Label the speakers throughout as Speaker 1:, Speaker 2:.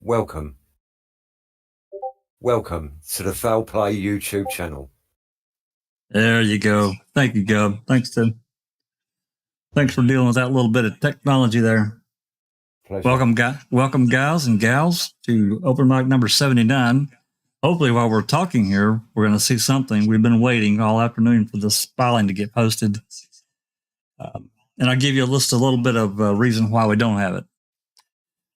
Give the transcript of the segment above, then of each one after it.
Speaker 1: Welcome. Welcome to the Foul Play YouTube channel.
Speaker 2: There you go. Thank you, Gub. Thanks for dealing with that little bit of technology there.
Speaker 1: Pleasure.
Speaker 2: Welcome, guys and gals, to open mic number 79. Hopefully, while we're talking here, we're going to see something. We've been waiting all afternoon for this filing to get posted. And I'll give you a little bit of reason why we don't have it.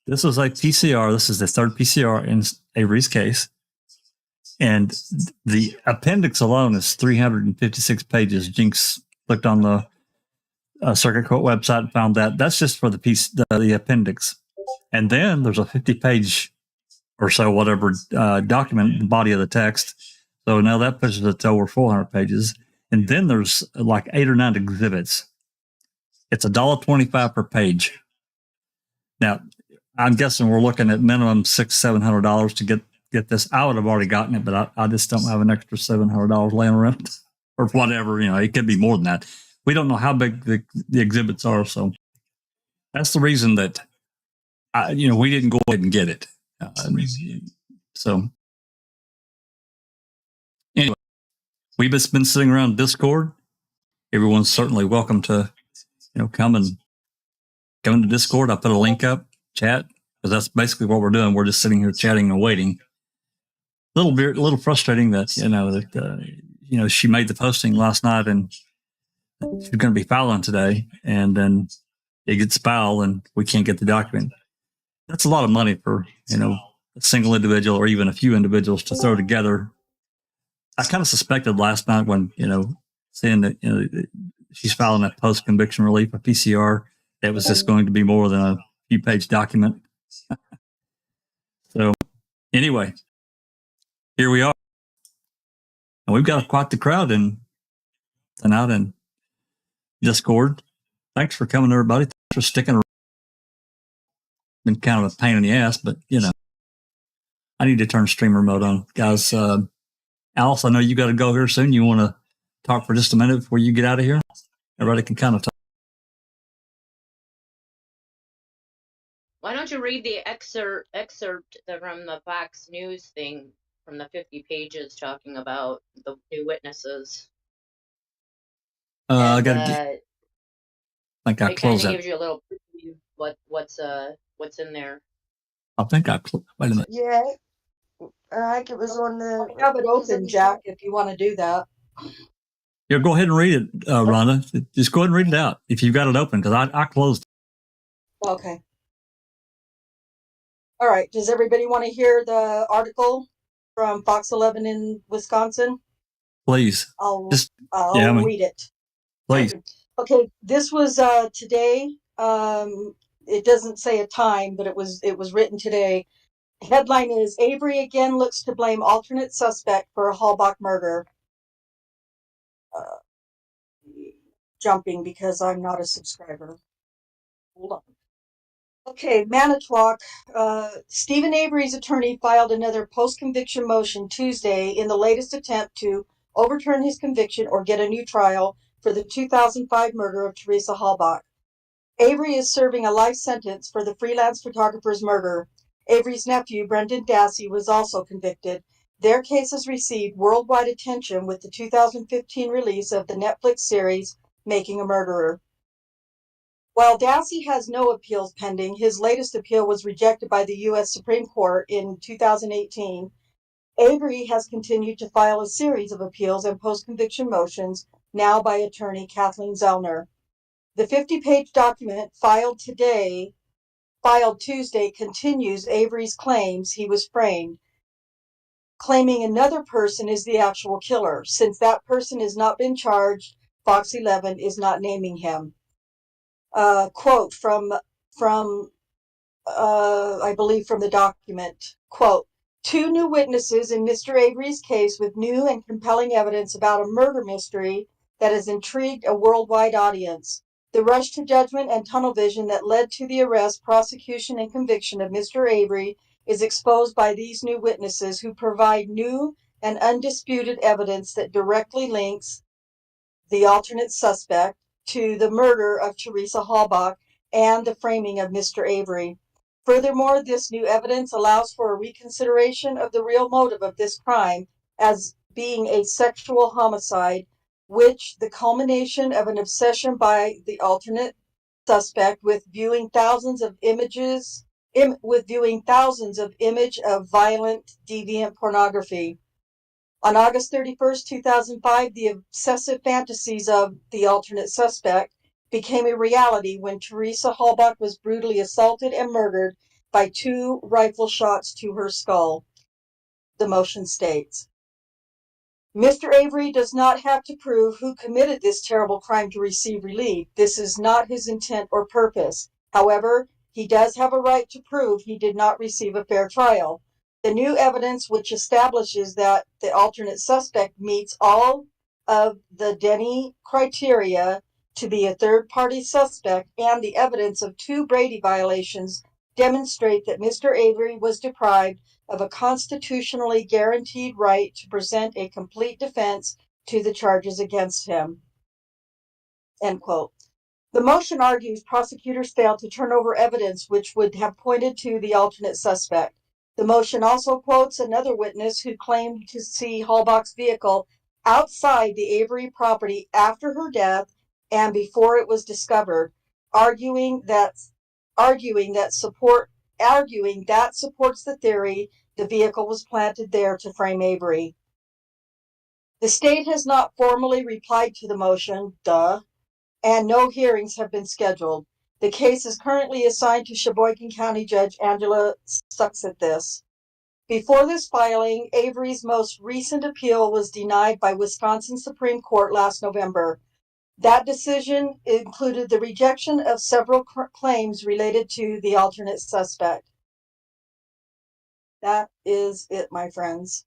Speaker 2: This is a PCR. This is the third PCR in Avery's case. And the appendix alone is 356 pages. Jinx looked on the circuit court website and found that. That's just for the appendix. And then there's a 50-page or so, whatever, document, the body of the text. So now that pushes it to over 400 pages. And then there's like 8 or 9 exhibits. It's $1.25 per page. Now, I'm guessing we're looking at minimum $600-700 to get this. I would have already gotten it, but I just don't have an extra $700 laying around or whatever. You know, it could be more than that. We don't know how big the exhibits are, so that's the reason that we didn't go ahead and get it. So anyway, we've just been sitting around Discord. Everyone's certainly welcome to come to Discord. I put a link up, chat, because that's basically what we're doing. We're just sitting here chatting and waiting. A little frustrating that she made the posting last night and she's going to be filing today, and then it gets filed and we can't get the document. That's a lot of money for a single individual or even a few individuals to throw together. I kind of suspected last night when seeing that she's filing that post conviction relief, a PCR, that was just going to be more than a few page document. So anyway, here we are. And we've got quite the crowd tonight in Discord. Thanks for coming, everybody. Thanks for sticking around. Been kind of a pain in the ass, but I need to turn streamer mode on. Guys, Alice, I know you got to go here soon. You want to talk for just a minute before you get out of here? Everybody can kind of talk.
Speaker 3: Why don't you read the excerpt from the Fox News thing from the 50 pages talking about the new witnesses?
Speaker 2: I think I closed that.
Speaker 3: It gives you a little preview what's in there.
Speaker 2: I think I closed. Wait a minute.
Speaker 4: Yeah, I think it was on the.
Speaker 5: I have it open, Jack, if you want to do that.
Speaker 2: Yeah, go ahead and read it, Rhonda. Just go ahead and read it out if you've got it open, because I closed it.
Speaker 5: Okay. All right. Does everybody want to hear the article from Fox 11 in Wisconsin?
Speaker 2: Please.
Speaker 5: I'll read it.
Speaker 2: Please.
Speaker 5: Okay. This was today. It doesn't say a time, but it was written today. Headline is Avery again looks to blame alternate suspect for a Halbach murder. Jumping because I'm not a subscriber. Hold on. Okay, Manitowoc. Stephen Avery's attorney filed another post-conviction motion Tuesday in the latest attempt to overturn his conviction or get a new trial for the 2005 murder of Teresa Halbach. Avery is serving a life sentence for the freelance photographer's murder. Avery's nephew, Brendan Dassey, was also convicted. Their cases received worldwide attention with the 2015 release of the Netflix series Making a Murderer. While Dassey has no appeals pending, his latest appeal was rejected by the U.S. Supreme Court in 2018. Avery has continued to file a series of appeals and post-conviction motions, now by attorney Kathleen Zellner. The 50-page document filed Tuesday, continues Avery's claims he was framed, claiming another person is the actual killer. Since that person has not been charged, Fox 11 is not naming him. Quote from I believe from the document, quote, 2 new witnesses in Mr. Avery's case with new and compelling evidence about a murder mystery that has intrigued a worldwide audience. The rush to judgment and tunnel vision that led to the arrest, prosecution, and conviction of Mr. Avery is exposed by these new witnesses who provide new and undisputed evidence that directly links the alternate suspect to the murder of Teresa Halbach and the framing of Mr. Avery. Furthermore, this new evidence allows for a reconsideration of the real motive of this crime as being a sexual homicide, which the culmination of an obsession by the alternate suspect with viewing thousands of image of violent, deviant pornography. On August 31st, 2005, the obsessive fantasies of the alternate suspect became a reality when Teresa Halbach was brutally assaulted and murdered by 2 rifle shots to her skull. The motion states, Mr. Avery does not have to prove who committed this terrible crime to receive relief. This is not his intent or purpose. However, he does have a right to prove he did not receive a fair trial. The new evidence, which establishes that the alternate suspect meets all of the Denny criteria to be a third-party suspect, and the evidence of 2 Brady violations demonstrate that Mr. Avery was deprived of a constitutionally guaranteed right to present a complete defense to the charges against him. End quote. The motion argues prosecutors failed to turn over evidence which would have pointed to the alternate suspect. The motion also quotes another witness who claimed to see Halbach's vehicle outside the Avery property after her death and before it was discovered, arguing that supports the theory the vehicle was planted there to frame Avery. The state has not formally replied to the motion, and no hearings have been scheduled. The case is currently assigned to Sheboygan County Judge Angela Suxathis. Before this filing, Avery's most recent appeal was denied by Wisconsin Supreme Court last November. That decision included the rejection of several claims related to the alternate suspect. That is it, my friends.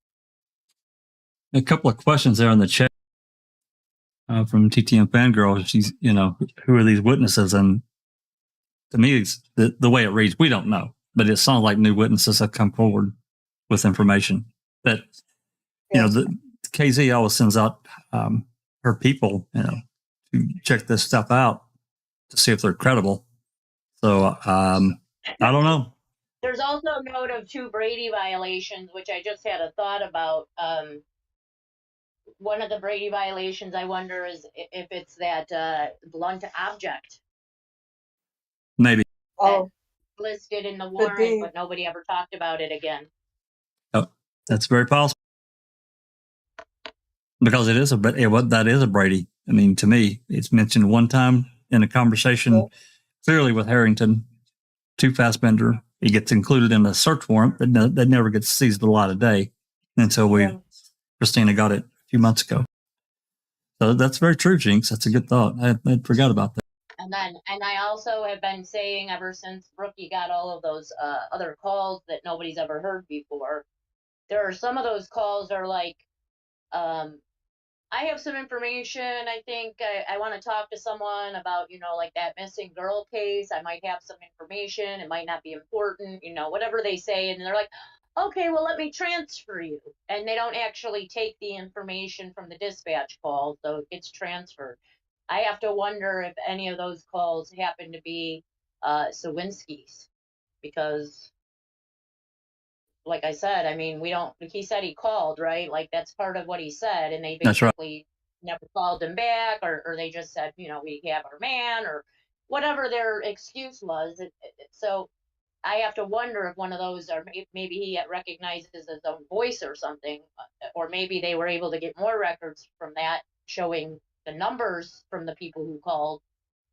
Speaker 2: A couple of questions there in the chat from TTM Fangirl. She's, who are these witnesses? And to me, it's the way it reads, we don't know, but it sounds like new witnesses have come forward with information that, the KZ always sends out her people, to check this stuff out to see if they're credible. So I don't know.
Speaker 3: There's also a note of 2 Brady violations, which I just had a thought about. One of the Brady violations, I wonder, is if it's that blunt object.
Speaker 2: Maybe.
Speaker 5: Oh,
Speaker 3: Listed in the warrant, but nobody ever talked about it again.
Speaker 2: Oh, that's very possible. Because that is a Brady. I mean, to me, it's mentioned one time in a conversation, clearly with Harrington, to Fassbender. It gets included in a search warrant that never gets seized the light of day until Christina got it a few months ago. So that's very true, Jinx. That's a good thought. I forgot about that.
Speaker 3: And I also have been saying ever since Brookie got all of those other calls that nobody's ever heard before, there are some of those calls are like, I have some information. I think I want to talk to someone about, like that missing girl case. I might have some information. It might not be important, whatever they say. And they're like, okay, well, let me transfer you. And they don't actually take the information from the dispatch call, so it gets transferred. I have to wonder if any of those calls happen to be Sawinski's, because like I said, I mean, he said he called, right? Like that's part of what he said. And they basically never called him back, or they just said, we have our man, or whatever their excuse was. So I have to wonder if one of those, or maybe he recognizes his own voice or something, or maybe they were able to get more records from that showing the numbers from the people who called,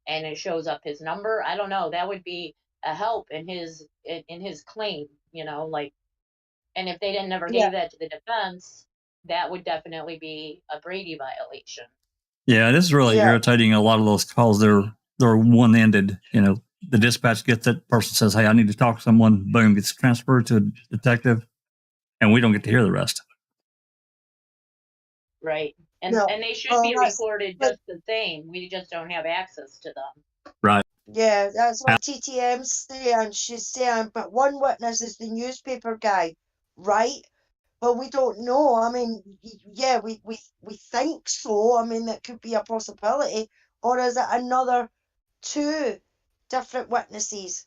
Speaker 3: and it shows up his number. I don't know. That would be a help in his claim, and if they never gave that to the defense, that would definitely be a Brady violation. Yeah,
Speaker 2: it is really irritating. A lot of those calls, they're one-ended. The dispatch gets it. Person says, "Hey, I need to talk to someone." Boom, gets transferred to a detective, and we don't get to hear the rest.
Speaker 3: Right, and they should be recorded just the same. We just don't have access to them.
Speaker 2: Right.
Speaker 4: Yeah, that's what TTM's saying. She's saying, but one witness is the newspaper guy, right? But we don't know. I mean, yeah, we think so. I mean, that could be a possibility. Or is it another 2 different witnesses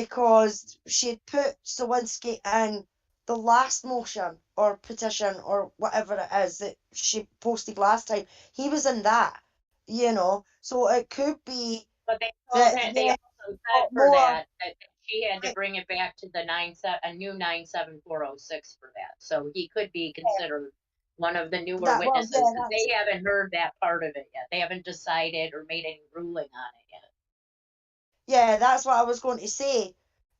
Speaker 4: because she had put Sawinski in the last motion or petition or whatever it is that she posted last time. He was in that, you know, so it could be
Speaker 3: But they
Speaker 4: that,
Speaker 3: they
Speaker 4: yeah,
Speaker 3: also said for
Speaker 4: more,
Speaker 3: that she had to
Speaker 4: right,
Speaker 3: bring it back to the a new 97406 for that. So he could be considered one of the newer
Speaker 4: that, well,
Speaker 3: witnesses.
Speaker 4: yeah,
Speaker 3: 'Cause
Speaker 4: that's,
Speaker 3: they haven't heard that part of it yet. They haven't decided or made any ruling on it yet.
Speaker 4: yeah, that's what I was going to say.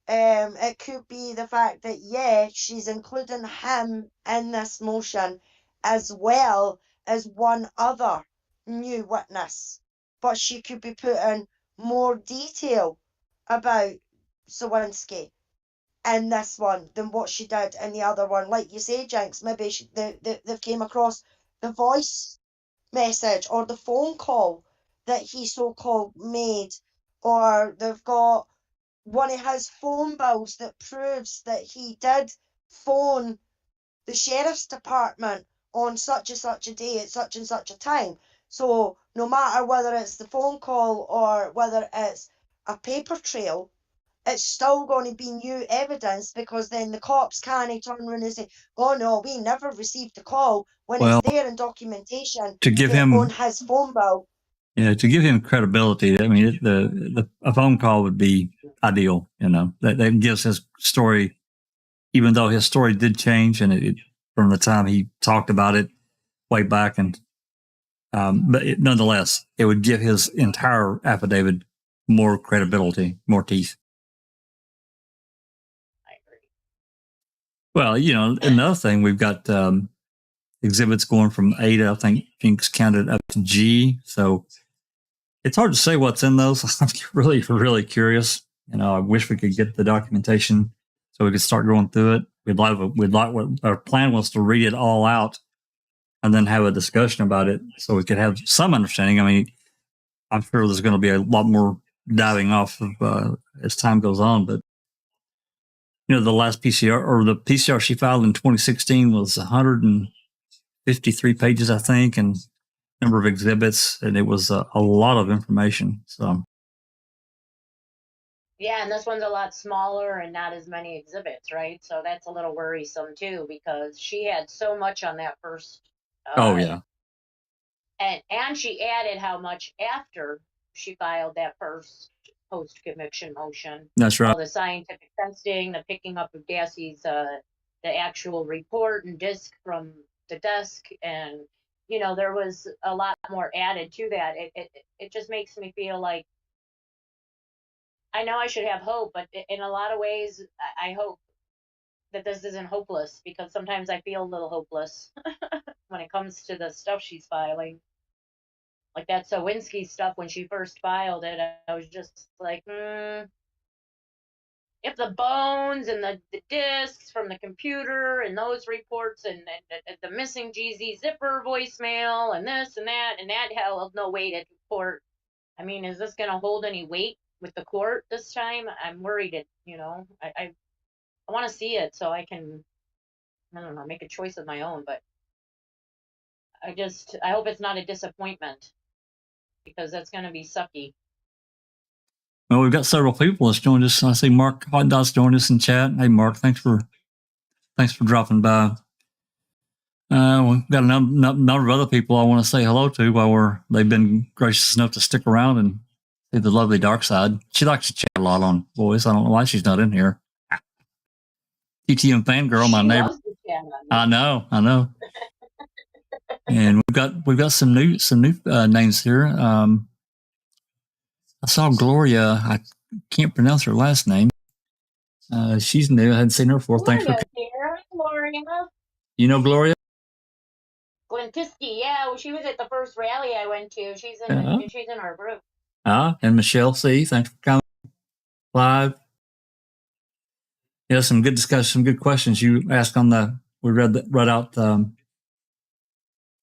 Speaker 4: It could be the fact that, yeah, she's including him in this motion as well as one other new witness, but she could be putting more detail about Sawinski in this one than what she did in the other one. Like you say, Jinx, maybe they've came across the voice message or the phone call that he so-called made, or they've got one of his phone bills that proves that he did phone the sheriff's department on such and such a day at such and such a time. So no matter whether it's the phone call or whether it's a paper trail, it's still going to be new evidence, because then the cops can't turn around and say, oh no, we never received a call, when
Speaker 2: Well,
Speaker 4: it's there in documentation
Speaker 2: to give
Speaker 4: that on
Speaker 2: him,
Speaker 4: his phone bill.
Speaker 2: to give him credibility, I mean, a phone call would be ideal. That gives his story, even though his story did change, and from the time he talked about it way back, and but nonetheless, it would give his entire affidavit more credibility, more teeth.
Speaker 3: I agree.
Speaker 2: Well, another thing, we've got exhibits going from A to, I think Pink's counted up to G. So it's hard to say what's in those. I'm really, really curious. I wish we could get the documentation so we could start going through it. We'd like what our plan was to read it all out and then have a discussion about it so we could have some understanding. I mean, I'm sure there's going to be a lot more diving off of as time goes on, but the last PCR, or the PCR she filed in 2016, was 153 pages, I think, and number of exhibits, and it was a lot of information. So
Speaker 3: Yeah, and this one's a lot smaller and not as many exhibits, right? So that's a little worrisome too, because she had so much on that first.
Speaker 2: Oh yeah,
Speaker 3: and she added how much after she filed that first post conviction motion.
Speaker 2: that's right.
Speaker 3: All the scientific testing, the picking up of Dassey's the actual report and disc from the desk, and there was a lot more added to that. It just makes me feel like, I know I should have hope, but in a lot of ways, I hope that this isn't hopeless, because sometimes I feel a little hopeless when it comes to the stuff she's filing. Like that Sawinski stuff, when she first filed it, I was just like, if the bones and the discs from the computer and those reports and the missing GZ zipper voicemail and this and that held no weight at the court. I mean, is this going to hold any weight with the court this time? I'm worried I want to see it so I can, I don't know, make a choice of my own, but I hope it's not a disappointment, because that's going to be sucky.
Speaker 2: Well, we've got several people that's joined us. I see Mark Hot Dot's joined us in chat. Hey, Mark, thanks for dropping by. We've got a number of other people I want to say hello to while they've been gracious enough to stick around and see the lovely dark side. She likes to chat a lot on voice. I don't know why she's not in here. TTM fangirl, my neighbor. I know. And we've got some new names here. I saw Gloria. I can't pronounce her last name. She's new. I hadn't seen her before. Thanks for
Speaker 3: Gloria.
Speaker 2: You know Gloria?
Speaker 3: Glentisky, yeah. Well, she was at the first rally I went to. She's in our group.
Speaker 2: And Michelle C. Thanks for coming live. Yeah, some good discussion, some good questions you asked we read out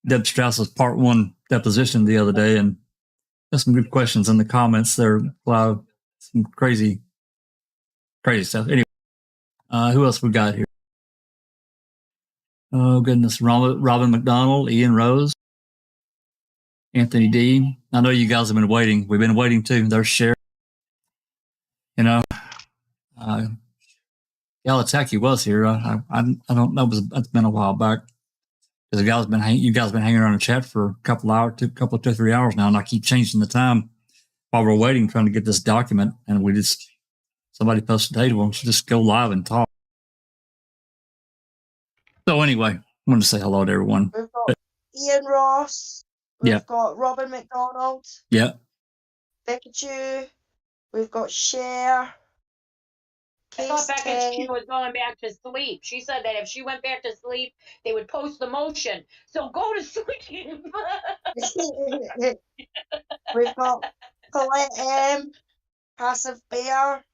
Speaker 2: Deb Strauss's part 1 deposition the other day, and there's some good questions in the comments there. Some crazy stuff. Anyway, who else we got here? Oh goodness, Robin McDonald, Ian Rose, Anthony D. I know you guys have been waiting. We've been waiting too. There's Sherry. Yalataki was here. I don't know. It's been a while back. Because you guys been hanging around the chat for a couple hours, 2-3 hours now, and I keep changing the time while we're waiting, trying to get this document. And somebody posted, "Hey, why don't you just go live and talk?" So anyway, I wanted to say hello to everyone.
Speaker 4: We've got Ian Ross. We've
Speaker 2: Yeah.
Speaker 4: got Robin McDonald.
Speaker 2: Yeah.
Speaker 4: Pikachu. We've got Cher.
Speaker 3: I thought
Speaker 4: Case
Speaker 3: Becca she
Speaker 4: King.
Speaker 3: was going back to sleep. She said that if she went back to sleep, they would post the motion. So go to sleep.
Speaker 4: We've got Colette M. Passive Bear.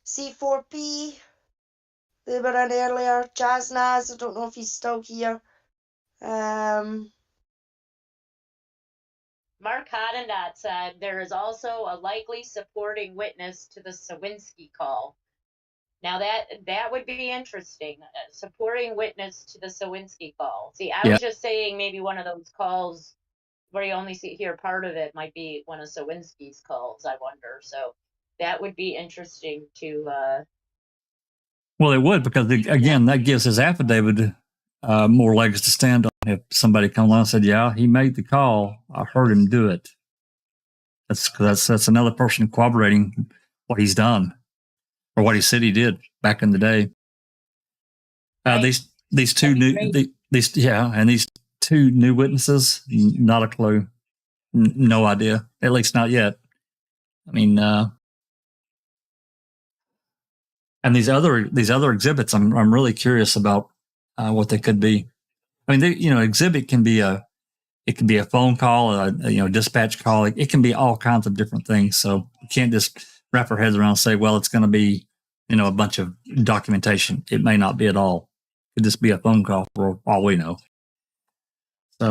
Speaker 4: C4P. They were in earlier. Jazz Naz. I don't know if he's still here.
Speaker 3: Mark Hodendot said there is also a likely supporting witness to the Sawinski call. Now that would be interesting. Supporting witness to the Sawinski call. See, I was just saying maybe one of those calls where you only hear part of it might be one of Sawinski's calls, I wonder. So that would be interesting to
Speaker 2: Well, it would, because again, that gives his affidavit more legs to stand on. If somebody comes along and said, "Yeah, he made the call. I heard him do it." That's another person corroborating what he's done or what he said he did back in the day.
Speaker 3: Right.
Speaker 2: These two these two new witnesses, not a clue, no idea, at least not yet. I mean, and these other exhibits, I'm really curious about what they could be. I mean, exhibit can be a phone call, a dispatch call. It can be all kinds of different things. So you can't just wrap our heads around and say, well, it's going to be, a bunch of documentation. It may not be at all. It could just be a phone call for all we know. So,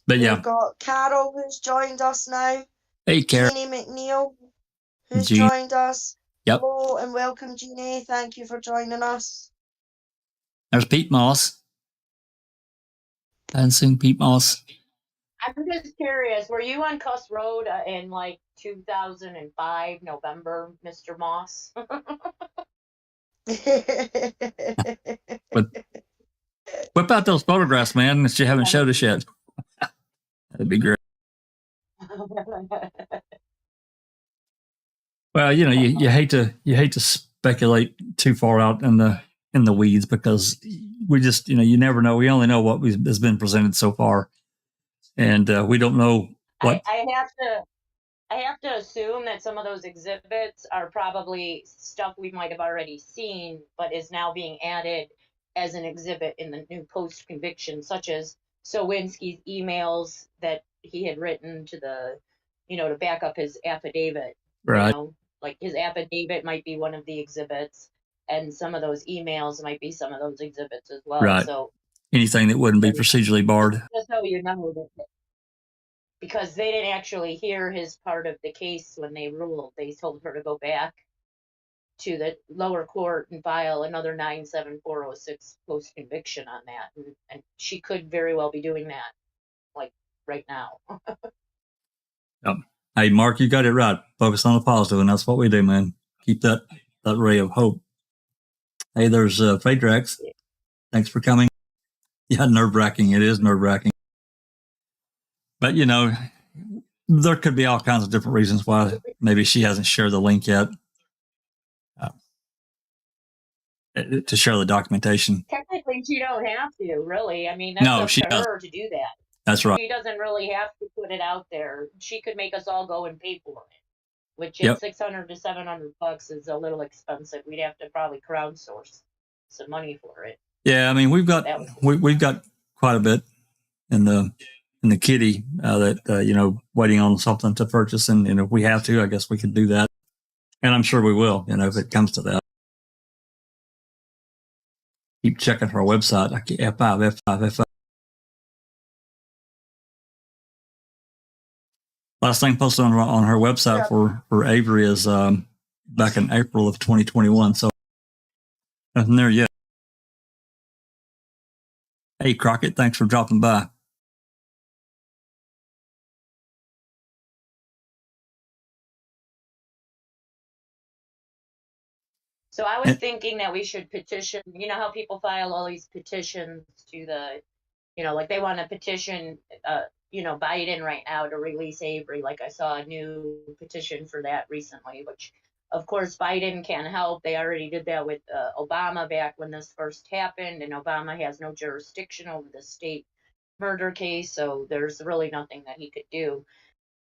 Speaker 2: but yeah.
Speaker 4: We've got Carol, who's joined us now.
Speaker 2: Hey, Carol.
Speaker 4: Jeannie McNeil, who's
Speaker 2: Jean.
Speaker 4: joined us.
Speaker 2: Yep.
Speaker 4: Hello and welcome, Jeannie. Thank you for joining us.
Speaker 2: There's Pete Moss. I haven't seen Pete Moss.
Speaker 3: I'm just curious, were you on Cuss Road in like 2005 November, Mr. Moss?
Speaker 2: But whip out those photographs, man, that you haven't showed us yet. That'd be great. Well, you hate to speculate too far out in the weeds, because we just you never know. We only know what has been presented so far, and we don't know what.
Speaker 3: I have to assume that some of those exhibits are probably stuff we might have already seen, but is now being added as an exhibit in the new post-conviction, such as Sawinski's emails that he had written to to back up his affidavit.
Speaker 2: Right.
Speaker 3: Like his affidavit might be one of the exhibits, and some of those emails might be some of those exhibits as well.
Speaker 2: Right.
Speaker 3: So
Speaker 2: anything that wouldn't be procedurally barred.
Speaker 3: Just so you know that. Because they didn't actually hear his part of the case when they ruled. They told her to go back to the lower court and file another 97406 post-conviction on that. And she could very well be doing that, like, right now.
Speaker 2: Yep. Hey, Mark, you got it right. Focus on the positive, and that's what we do, man. Keep that ray of hope. Hey, there's Phaedrax. Thanks for coming. Yeah, nerve-wracking. It is nerve-wracking. But, there could be all kinds of different reasons why maybe she hasn't shared the link yet to share the documentation.
Speaker 3: Technically, she don't have to, really. I mean, that's up to her to do that.
Speaker 2: That's right.
Speaker 3: She doesn't really have to put it out there. She could make us all go and pay for it, which is $600 to $700 is a little expensive. We'd have to probably crowdsource some money for it.
Speaker 2: Yeah, I mean, we've got quite a bit in the kitty that waiting on something to purchase, and if we have to, I guess we could do that, and I'm sure we will. If it comes to that. Keep checking her website. F5. Last thing posted on her website for Avery is back in April of 2021. So nothing there yet. Hey, Crockett, thanks for dropping by.
Speaker 3: So I was
Speaker 2: And-
Speaker 3: thinking that we should petition, you know how people file all these petitions to the, like they want to petition, Biden right now to release Avery. Like I saw a new petition for that recently, which of course Biden can't help. They already did that with Obama back when this first happened, and Obama has no jurisdiction over the state murder case, so there's really nothing that he could do.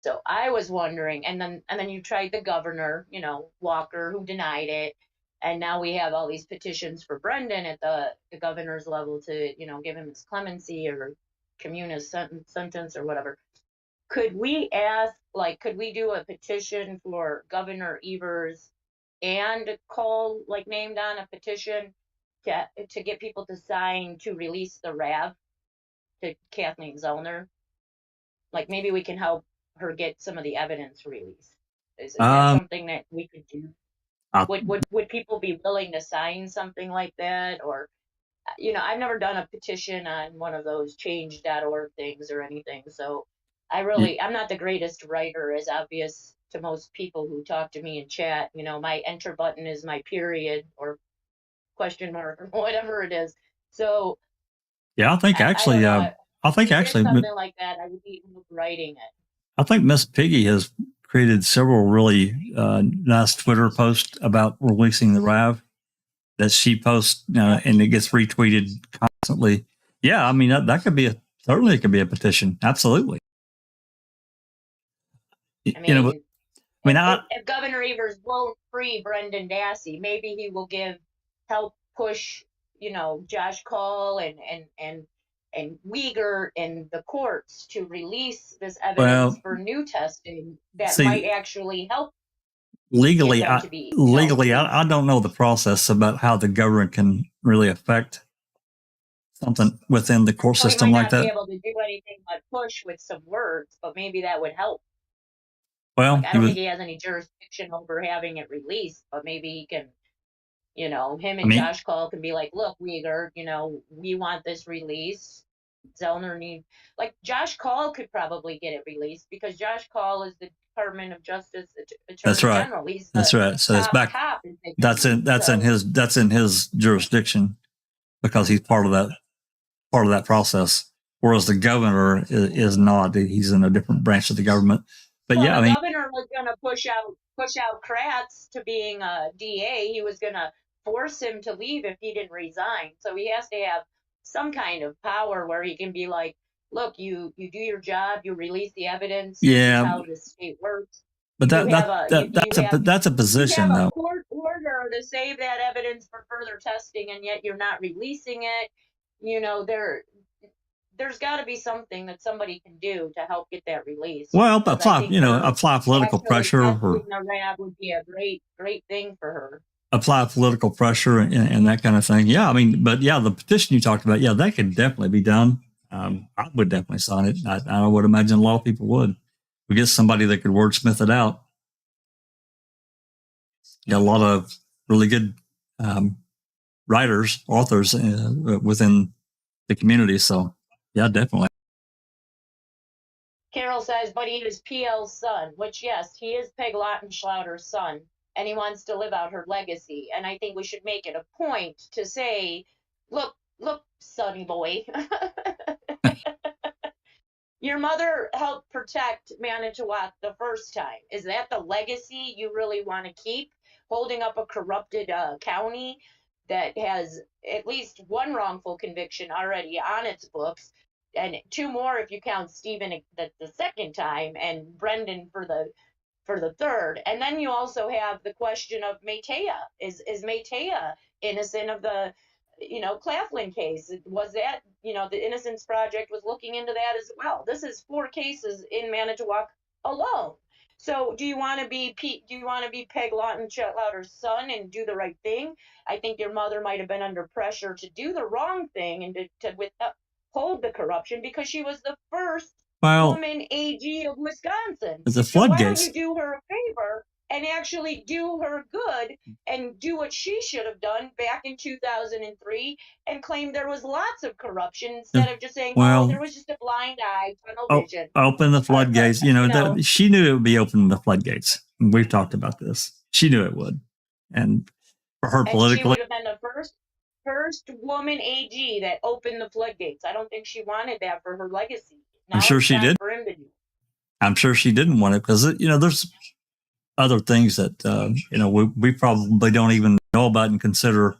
Speaker 3: So I was wondering, and then you tried the governor, Walker, who denied it, and now we have all these petitions for Brendan at the governor's level to, give him his clemency or commune his sentence or whatever. Could we do a petition for Governor Evers and call, like, named on a petition to get people to sign to release the RAV to Kathleen Zellner? Like, maybe we can help her get some of the evidence released. Is that something that we could do? Would people be willing to sign something like that? Or, I've never done a petition on one of those change.org things or anything. So I'm not the greatest writer, as obvious to most people who talk to me in chat. My enter button is my period or question mark or whatever it is. So
Speaker 2: yeah, I think actually,
Speaker 3: something like that, I would be writing it.
Speaker 2: I think Miss Piggy has created several really nice Twitter posts about releasing the RAV that she posts, and it gets retweeted constantly. Yeah, I mean that could be certainly it could be a petition. Absolutely.
Speaker 3: I mean, if Governor Evers won't free Brendan Dassey, maybe he will help push, Josh Call and Uyghur and the courts to release this evidence for new testing that might actually help.
Speaker 2: Legally, I don't know the process about how the government can really affect something within the court system like that.
Speaker 3: He might not be able to do anything but push with some words, but maybe that would help.
Speaker 2: Well,
Speaker 3: I don't think he has any jurisdiction over having it released, but maybe he can, him and Josh Call can be like, look, Uyghur, we want this released. Zellner Josh Call could probably get it released because Josh Call is the Department of Justice Attorney General.
Speaker 2: That's right. So it's back. That's in his jurisdiction because he's part of that process. Whereas the governor is not. He's in a different branch of the government. But
Speaker 3: the governor was going to push out Kratz to being a DA. He was going to force him to leave if he didn't resign. So he has to have some kind of power where he can be like, look, you do your job, you release the evidence.
Speaker 2: Yeah,
Speaker 3: this is how the state works.
Speaker 2: But that's a position,
Speaker 3: you have
Speaker 2: though.
Speaker 3: a court order to save that evidence for further testing, and yet you're not releasing it. There's got to be something that somebody can do to help get that released.
Speaker 2: Well, apply political pressure.
Speaker 3: The RAB would be a great thing for her.
Speaker 2: Apply political pressure and that kind of thing. Yeah, the petition you talked about, that could definitely be done. I would definitely sign it. I would imagine a lot of people would. We get somebody that could wordsmith it out. Got a lot of really good authors within the community. So, yeah, definitely.
Speaker 3: Carol says, but he is PL's son, which, yes, he is Peg Lautenschlager's son, and he wants to live out her legacy. And I think we should make it a point to say, look, sonny boy, your mother helped protect Manitowoc the first time. Is that the legacy you really want to keep? Holding up a corrupted county that has at least one wrongful conviction already on its books, and two more if you count Stephen the second time, and Brendan for the third. And then you also have the question of Matea. Is Matea innocent of the Claflin case? Was that, the Innocence Project was looking into that as well. This is 4 cases in Manitowoc alone. So do you want to be Peg Lautenschlager's son and do the right thing? I think your mother might have been under pressure to do the wrong thing and to withhold the corruption because she was the first woman AG of Wisconsin.
Speaker 2: The floodgates.
Speaker 3: So why don't you do her a favor and actually do her good and do what she should have done back in 2003 and claim there was lots of corruption instead of just saying, there was just a blind eye, tunnel vision.
Speaker 2: Open the floodgates. She knew it would be open the floodgates. We've talked about this. She knew it would. And for her
Speaker 3: And she
Speaker 2: politically.
Speaker 3: would have been the first woman AG that opened the floodgates. I don't think she wanted that for her legacy. Now
Speaker 2: I'm sure
Speaker 3: it's
Speaker 2: she
Speaker 3: time
Speaker 2: did.
Speaker 3: for him to do.
Speaker 2: I'm sure she didn't want it because, there's other things that, we probably don't even know about and consider. I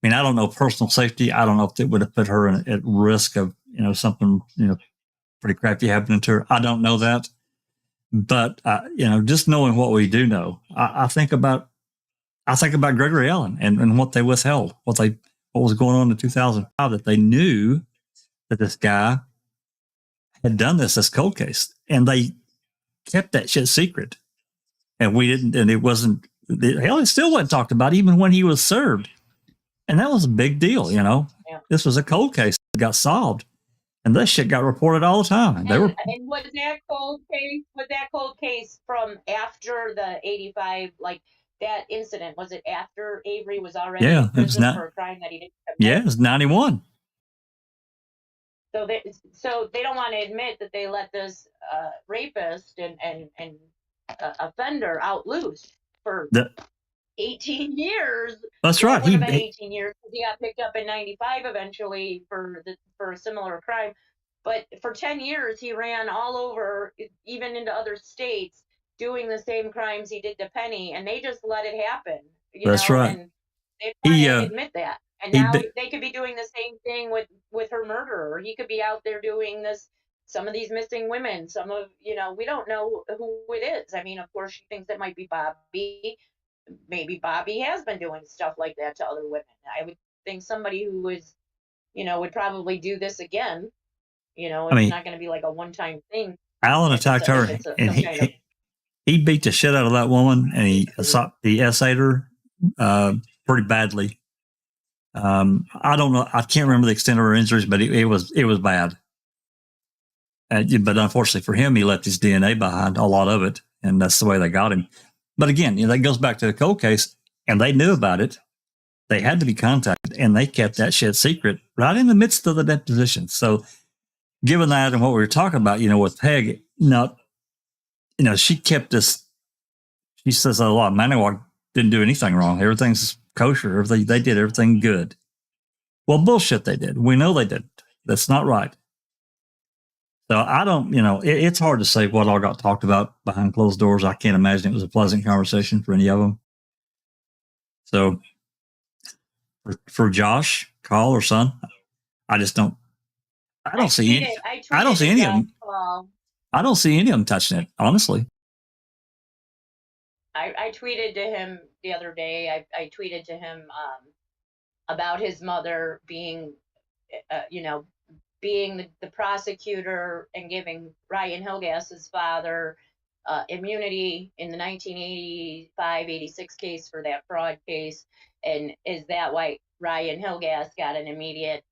Speaker 2: mean, I don't know personal safety. I don't know if it would have put her at risk of, something, pretty crappy happening to her. I don't know that. But, just knowing what we do know, I think about Gregory Allen and what they withheld, what was going on in 2005, that they knew that this guy had done this cold case, and they kept that shit secret. And we didn't, and it wasn't, hell, it still wasn't talked about even when he was served. And that was a big deal,
Speaker 3: Yeah.
Speaker 2: This was a cold case that got solved. And this shit got reported all the time.
Speaker 3: And was that cold case from after the 85, like that incident? Was it after Avery was already in prison for a crime that he didn't commit?
Speaker 2: Yeah, it was 91.
Speaker 3: So they don't want to admit that they let this rapist and offender out loose for 18 years.
Speaker 2: That's right.
Speaker 3: It would have been 18 years because he got picked up in 95 eventually for a similar crime. But for 10 years, he ran all over, even into other states, doing the same crimes he did to Penny, and they just let it happen.
Speaker 2: That's right.
Speaker 3: And they want to admit that. And now they could be doing the same thing with her murderer. He could be out there doing this. Some of these missing women, we don't know who it is. I mean, of course, she thinks it might be Bobby. Maybe Bobby has been doing stuff like that to other women. I would think somebody who was, would probably do this again. It's not going to be like a one-time thing.
Speaker 2: Alan attacked her, and he beat the shit out of that woman, and he essayed her pretty badly. I don't know. I can't remember the extent of her injuries, but it was bad. But unfortunately for him, he left his DNA behind, a lot of it, and that's the way they got him. But again, that goes back to the cold case, and they knew about it. They had to be contacted, and they kept that shit secret right in the midst of the deposition. So, given that and what we were talking about, with Peg, she kept this. She says a lot. Manitowoc didn't do anything wrong. Everything's kosher. They did everything good. Well, bullshit. They did. We know they didn't. That's not right. So I don't. It's hard to say what all got talked about behind closed doors. I can't imagine it was a pleasant conversation for any of them. So, for Josh, Carl, or son, I just don't. I don't see any of them. I don't see any of them touching it, honestly.
Speaker 3: I tweeted to him the other day. I tweeted to him about his mother being, being the prosecutor and giving Ryan Hillegas' father immunity in the 1985-86 case for that fraud case. And is that why Ryan Hillegas got an immediate,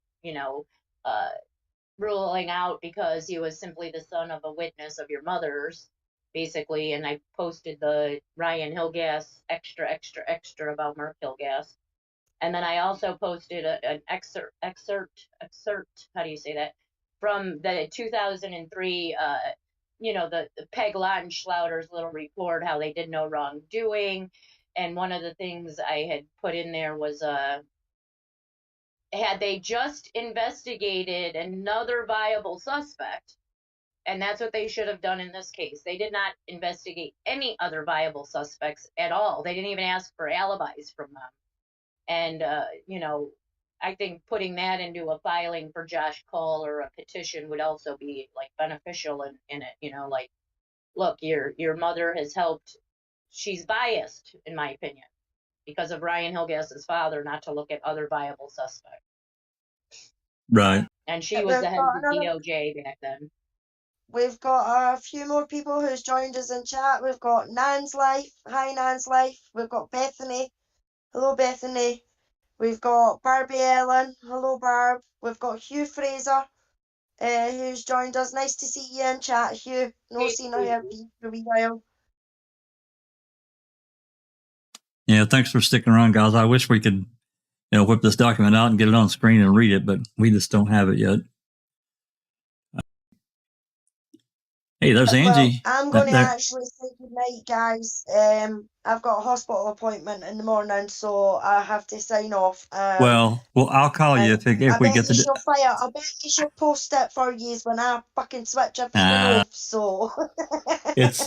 Speaker 3: ruling out, because he was simply the son of a witness of your mother's, basically. And I posted the Ryan Hillegas extra about Mark Hillegas. And then I also posted an excerpt, how do you say that, from the 2003, the Peg Lautenschlauder's little report, how they did no wrongdoing. And one of the things I had put in there was, had they just investigated another viable suspect, and that's what they should have done in this case. They did not investigate any other viable suspects at all. They didn't even ask for alibis from them. And, I think putting that into a filing for Josh Cole or a petition would also be beneficial in it, look, your mother has helped. She's biased, in my opinion, because of Ryan Hillegas' father, not to look at other viable suspects.
Speaker 2: Right.
Speaker 3: And she was the head of the DOJ back then.
Speaker 4: We've got a few more people who's joined us in chat. We've got Nan's Life. Hi, Nan's Life. We've got Bethany. Hello, Bethany. We've got Barbie Ellen. Hello, Barb. We've got Hugh Fraser, who's joined us. Nice to see you in chat, Hugh. No seen or heard you for a wee while.
Speaker 2: Yeah, thanks for sticking around, guys. I wish we could, whip this document out and get it on screen and read it, but we just don't have it yet. Hey, there's
Speaker 4: Well,
Speaker 2: Angie.
Speaker 4: I'm going to actually say goodnight, guys. I've got a hospital appointment in the morning, so I have to sign off.
Speaker 2: Well, I'll call you if
Speaker 4: I
Speaker 2: we
Speaker 4: bet
Speaker 2: get
Speaker 4: you
Speaker 2: the.
Speaker 4: she'll fire. I bet you she'll post it for you when I fucking switch everything
Speaker 2: Uh,
Speaker 4: off. So
Speaker 2: it's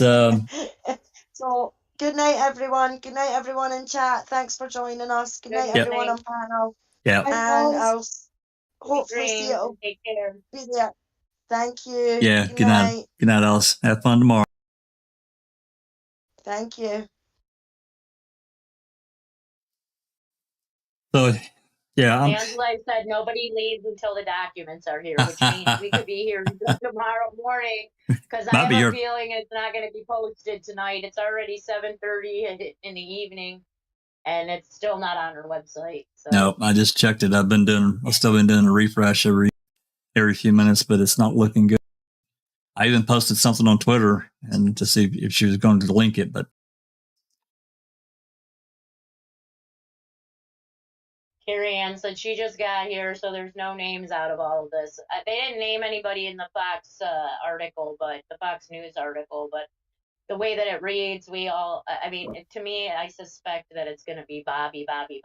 Speaker 4: so good night, everyone. Good night, everyone in chat. Thanks for joining us. Good night,
Speaker 3: Good
Speaker 4: everyone
Speaker 3: night.
Speaker 4: on panel.
Speaker 2: yeah,
Speaker 5: Bye,
Speaker 4: And
Speaker 5: guys.
Speaker 4: I'll
Speaker 3: Sweet
Speaker 4: hopefully see
Speaker 3: dreams
Speaker 4: you.
Speaker 3: and take care.
Speaker 4: Be there. Thank you.
Speaker 2: yeah.
Speaker 4: Good
Speaker 2: Good night.
Speaker 4: night.
Speaker 2: Good night, Alice. Have fun tomorrow.
Speaker 4: Thank you.
Speaker 2: So, yeah,
Speaker 3: Angela said nobody leaves until the documents are here, which means we could be here until tomorrow morning because I
Speaker 2: Might
Speaker 3: have
Speaker 2: be
Speaker 3: a
Speaker 2: here.
Speaker 3: feeling it's not going to be posted tonight. It's already 7:30 in the evening, and it's still not on our website. So
Speaker 2: No, I just checked it. I've still been doing a refresh every few minutes, but it's not looking good. I even posted something on Twitter and to see if she was going to link it, but
Speaker 3: Carrie Ann said she just got here, so there's no names out of all of this. They didn't name anybody in the Fox article, but the Fox News article, but the way that it reads, I mean, to me, I suspect that it's going to be Bobby, and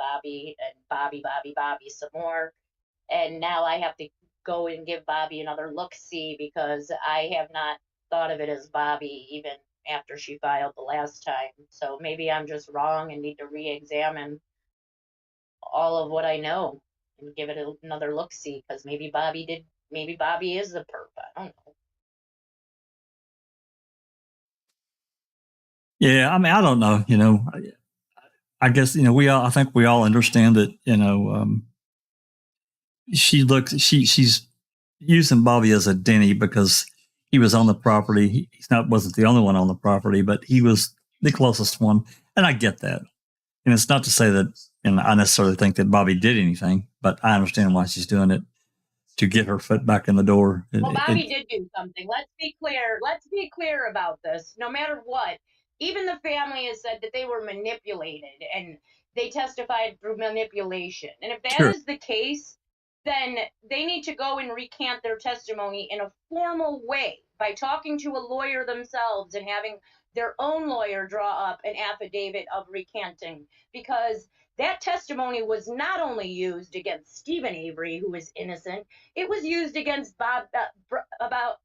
Speaker 3: Bobby some more. And now I have to go and give Bobby another look-see because I have not thought of it as Bobby even after she filed the last time. So maybe I'm just wrong and need to re-examine all of what I know and give it another look-see because maybe Bobby is the perp. I don't know.
Speaker 2: yeah, I mean, I don't know. I guess I think we all understand that. She's using Bobby as a Denny because he was on the property. Wasn't the only one on the property, but he was the closest one, and I get that. And it's not to say that, and I necessarily think that Bobby did anything, but I understand why she's doing it to get her foot back in the door.
Speaker 3: Well, Bobby did do something. Let's be clear. Let's be clear about this. No matter what, even the family has said that they were manipulated and they testified through manipulation. And if that
Speaker 2: Sure.
Speaker 3: is the case, then they need to go and recant their testimony in a formal way by talking to a lawyer themselves and having their own lawyer draw up an affidavit of recanting, because that testimony was not only used against Stephen Avery, who is innocent, it was used against about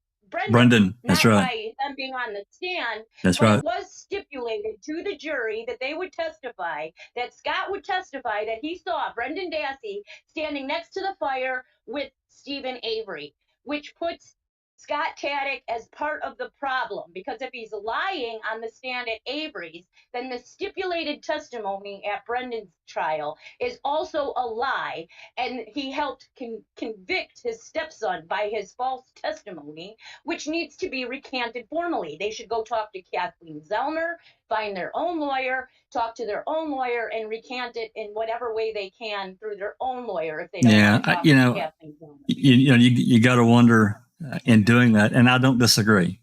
Speaker 2: Brendan, that's
Speaker 3: not
Speaker 2: right.
Speaker 3: by them being on the stand.
Speaker 2: That's
Speaker 3: but
Speaker 2: right.
Speaker 3: It was stipulated to the jury that they would testify, that Scott would testify that he saw Brendan Dassey standing next to the fire with Stephen Avery, which puts Scott Taddick as part of the problem, because if he's lying on the stand at Avery's, then the stipulated testimony at Brendan's trial is also a lie, and he helped convict his stepson by his false testimony, which needs to be recanted formally. They should go talk to Kathleen Zellner, find their own lawyer, talk to their own lawyer, and recant it in whatever way they can through their own lawyer if they don't want to talk to Kathleen Zellner.
Speaker 2: You got to wonder in doing that, and I don't disagree.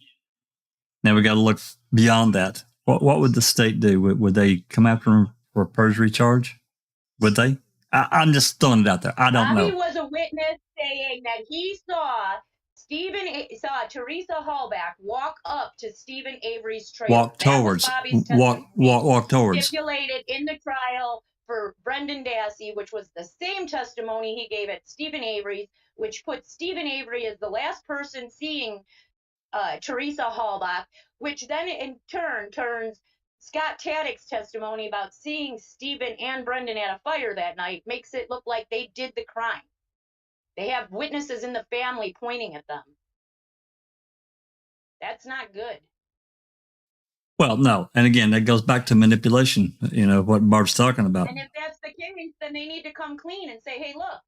Speaker 2: Now we got to look beyond that. What would the state do? Would they come after him for a perjury charge? Would they? I'm just throwing it out there. I don't know.
Speaker 3: Bobby was a witness saying that he saw Teresa Hallback walk up to Stephen Avery's trailer.
Speaker 2: Walk towards.
Speaker 3: Stipulated in the trial for Brendan Dassey, which was the same testimony he gave at Stephen Avery's, which puts Stephen Avery as the last person seeing Teresa Hallback, which then in turn turns Scott Taddick's testimony about seeing Stephen and Brendan at a fire that night, makes it look like they did the crime. They have witnesses in the family pointing at them. That's not good.
Speaker 2: Well, no. And again, that goes back to manipulation, what Barb's talking about.
Speaker 3: And if that's the case, then they need to come clean and say, hey, look,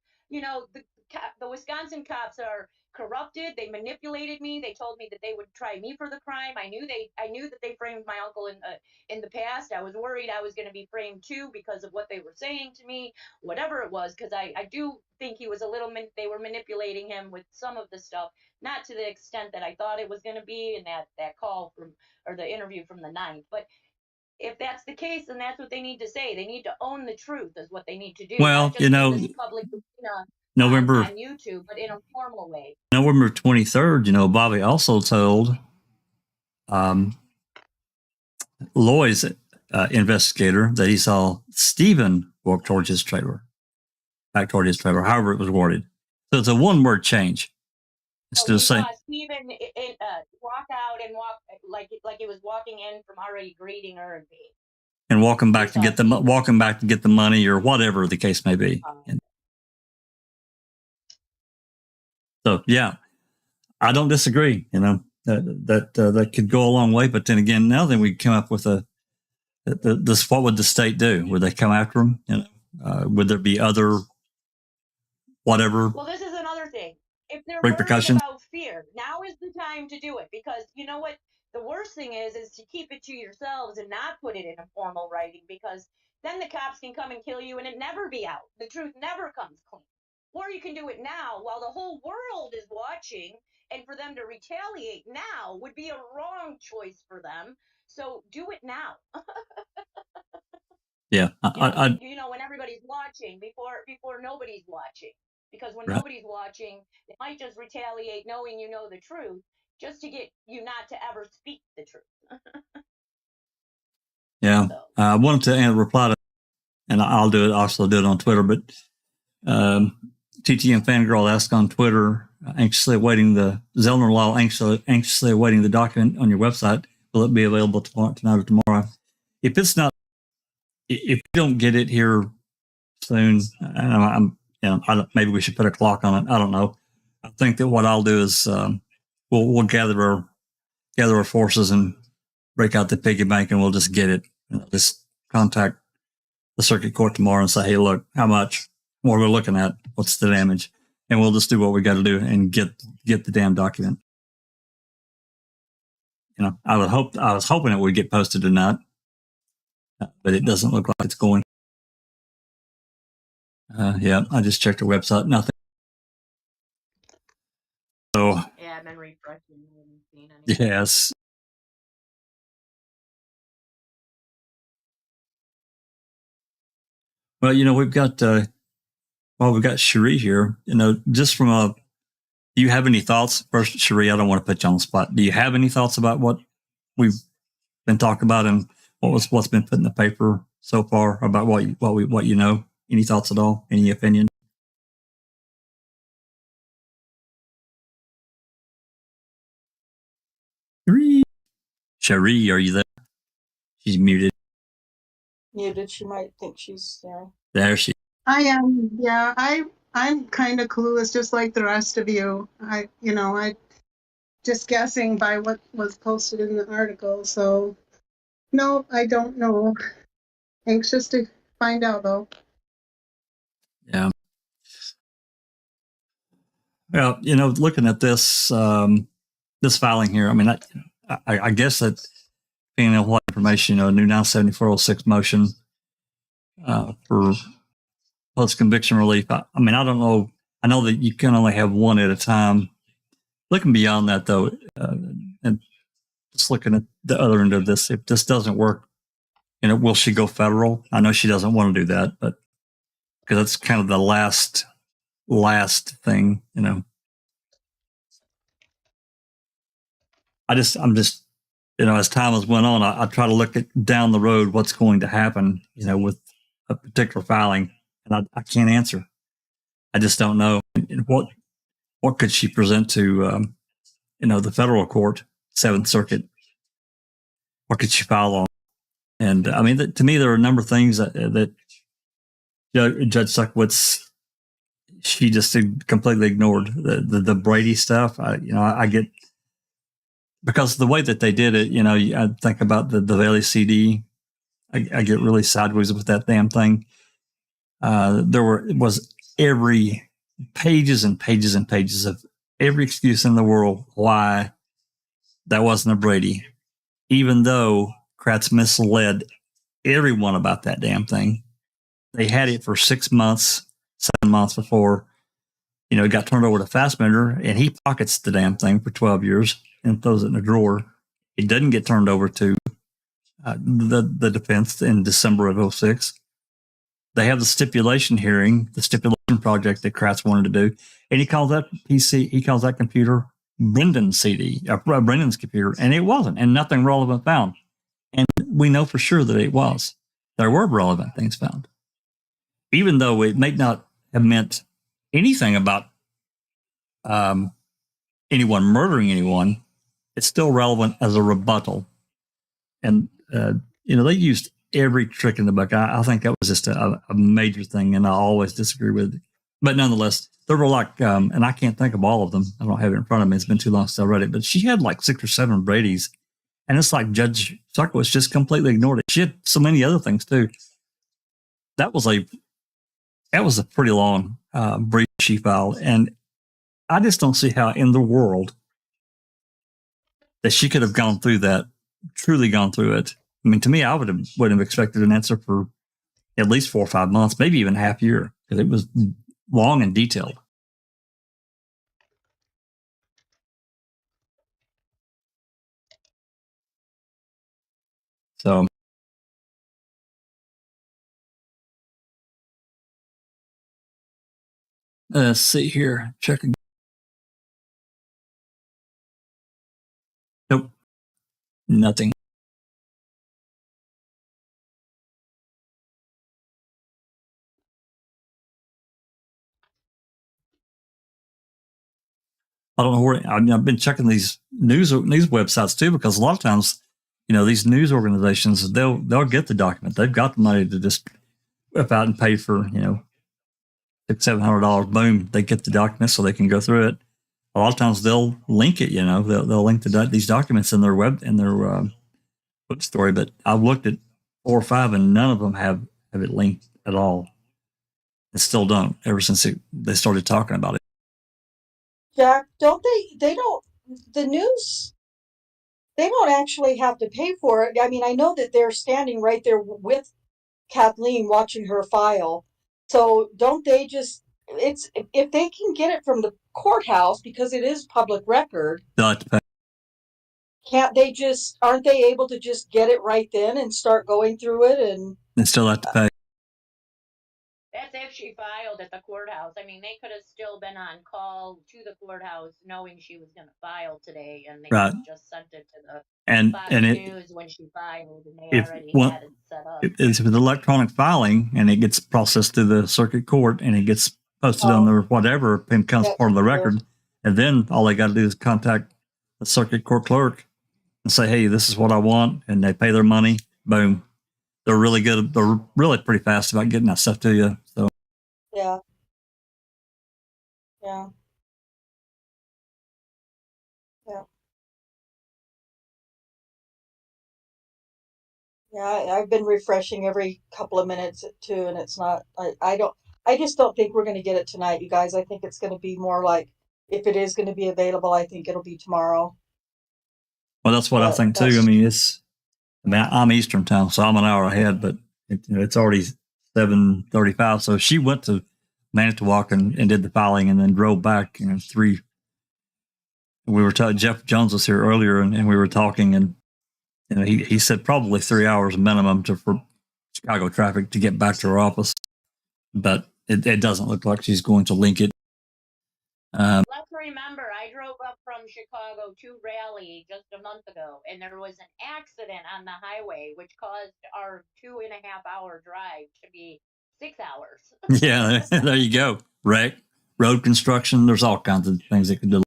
Speaker 3: the Wisconsin cops are corrupted. They manipulated me. They told me that they would try me for the crime. I knew that they framed my uncle in the past. I was worried I was going to be framed too because of what they were saying to me, whatever it was, because I do think he was they were manipulating him with some of the stuff, not to the extent that I thought it was going to be in that call or the interview from the 9th. But if that's the case, then that's what they need to say. They need to own the truth is what they need to do.
Speaker 2: Well,
Speaker 3: not just public
Speaker 2: November
Speaker 3: on YouTube, but in a formal way.
Speaker 2: November 23rd, Bobby also told Loy's investigator that he saw Stephen walk towards his trailer, back toward his trailer, however it was worded. So it's a one-word change. Instead of saying
Speaker 3: Stephen walk out and walk like he was walking in from already greeting her and me,
Speaker 2: and walking back to get the money or whatever the case may be. So yeah, I don't disagree. You know, that could go a long way. But then again, now then we come up with this. What would the state do? Would they come after him? You know, would there be other whatever?
Speaker 3: Well, this is another thing. If they're
Speaker 2: repercussions
Speaker 3: worried about fear, now is the time to do it, because you know what? The worst thing is to keep it to yourselves and not put it in a formal writing, because then the cops can come and kill you and it never be out. The truth never comes clean. Or you can do it now while the whole world is watching, and for them to retaliate now would be a wrong choice for them. So do it now.
Speaker 2: Yeah,
Speaker 3: you know, when everybody's watching, before nobody's watching, because when
Speaker 2: right.
Speaker 3: nobody's watching, they might just retaliate, knowing you know the truth, just to get you not to ever speak the truth.
Speaker 2: Yeah,
Speaker 3: so.
Speaker 2: I wanted to reply to, and I'll do it. Also do it on Twitter, but TTM Fangirl asked on Twitter, anxiously awaiting the Zellner Law, anxiously awaiting the document on your website. Will it be available tonight or tomorrow? If it's not, if you don't get it here soon, maybe we should put a clock on it. I don't know. I think that what I'll do is we'll gather our forces and break out the piggy bank, and we'll just get it. Just contact the circuit court tomorrow and say, hey, look, how much? What we're looking at? What's the damage? And we'll just do what we got to do and get the damn document. You know, I was hoping it would get posted tonight, but it doesn't look like it's going. Yeah, I just checked the website. Nothing. So
Speaker 3: yeah, I've been refreshing. I haven't seen anything.
Speaker 2: Yes. Well, you know, we've got Cherie here. You know, just from do you have any thoughts? First, Cherie, I don't want to put you on the spot. Do you have any thoughts about what we've been talking about and what's been put in the paper so far about what you know? Any thoughts at all? Any opinion? Cherie, are you there? She's muted.
Speaker 5: Muted. She might think she's there.
Speaker 2: There she.
Speaker 6: I am. Yeah, I'm kind of clueless, just like the rest of you. I just guessing by what was posted in the article. So, no, I don't know. Anxious to find out, though.
Speaker 2: Yeah. Well, you know, looking at this this filing here, I mean, I guess that depending on what information, you know, a new 97406 motion for post-conviction relief. I mean, I don't know. I know that you can only have one at a time. Looking beyond that, though, and just looking at the other end of this, if this doesn't work, you know, will she go federal? I know she doesn't want to do that, but because that's kind of the last thing, you know. I'm just, you know, as time has went on, I try to look at down the road what's going to happen, you know, with a particular filing, and I can't answer. I just don't know. And what could she present to, you know, the federal court, Seventh Circuit? What could she file on? And I mean, to me, there are a number of things that Judge Suckwitz, she just completely ignored. The Brady stuff. I get, because the way that they did it, you know, I think about the Valley CD. I get really sideways with that damn thing. Was every pages and pages and pages of every excuse in the world why that wasn't a Brady, even though Kratz misled everyone about that damn thing. They had it for 6 months, 7 months before, you know, it got turned over to Fassbender, and he pockets the damn thing for 12 years and throws it in a drawer. It doesn't get turned over to the defense in December of 2006. They have the stipulation hearing, the stipulation project that Kratz wanted to do, and he calls that PC, he calls that computer Brendan's CD, Brendan's computer, and it wasn't, and nothing relevant found. And we know for sure that it was. There were relevant things found, even though it may not have meant anything about anyone murdering anyone. It's still relevant as a rebuttal. And they used every trick in the book. I think that was just a major thing, and I always disagree with it. But nonetheless, there were like, and I can't think of all of them. I don't have it in front of me. It's been too long since I read it. But she had like 6 or 7 Brady's, and it's like Judge Suckless just completely ignored it. She had so many other things too. That was a pretty long brief she filed, and I just don't see how in the world that she could have gone through that, truly gone through it. I mean, to me, I wouldn't have expected an answer for at least 4 or 5 months, maybe even half year, because it was long and detailed. So let's see here. Checking. Nope. Nothing. I don't know where. I've been checking these news websites too, because a lot of times, these news organizations, they'll get the document. They've got the money to just whip out and pay for $600-700. Boom, they get the document so they can go through it. A lot of times they'll link it. They'll link these documents in their web story. But I've looked at 4 or 5, and none of them have it linked at all. It still don't. Ever since they started talking about it.
Speaker 5: Jack, they don't, the news, they don't actually have to pay for it. I mean, I know that they're standing right there with Kathleen watching her file. So don't they just, if they can get it from the courthouse, because it is public record,
Speaker 2: They'll have to pay.
Speaker 5: aren't they able to just get it right then and start going through it
Speaker 2: and still have to pay?
Speaker 3: That's if she filed at the courthouse. I mean, they could have still been on call to the courthouse knowing she was going to file today, and they could have just sent it to the Fox News when she filed, and they already had it set up.
Speaker 2: It's with electronic filing, and it gets processed through the circuit court, and it gets posted on their whatever, and becomes part of the record. And then all they got to do is contact the circuit court clerk and say, "Hey, this is what I want," and they pay their money. Boom. They're really good. They're really pretty fast about getting that stuff to you. So
Speaker 5: yeah. Yeah, I've been refreshing every couple of minutes too, and it's not. I just don't think we're going to get it tonight, you guys. I think it's going to be more like, if it is going to be available, I think it'll be tomorrow.
Speaker 2: Well, that's what I think too. I mean, I'm Eastern time, so I'm an hour ahead, but it's already 7:35. So she went to Manitowoc and did the filing, and then drove back. 3. We were talking. Jeff Jones was here earlier, and we were talking, and he said probably 3 hours minimum for Chicago traffic to get back to her office, but it doesn't look like she's going to link it.
Speaker 3: Let's remember, I drove up from Chicago to Raleigh just a month ago, and there was an accident on the highway, which caused our 2.5-hour drive to be 6 hours.
Speaker 2: Yeah, there you go. Wreck, road construction. There's all kinds of things that could do.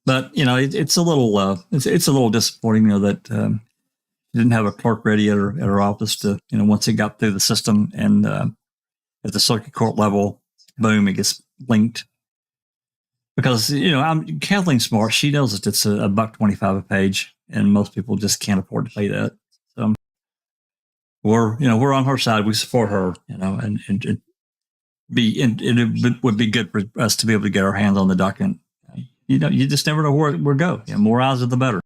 Speaker 2: But it's a little it's a little disappointing, that she didn't have a clerk ready at her office to once it got through the system, and at the circuit court level, boom, it gets linked. Because Kathleen's smart. She knows that it's $1.25 a page, and most people just can't afford to pay that. So we're on her side. We support her, and it would be good for us to be able to get our hands on the document. You just never know where it will go. More eyes, the better.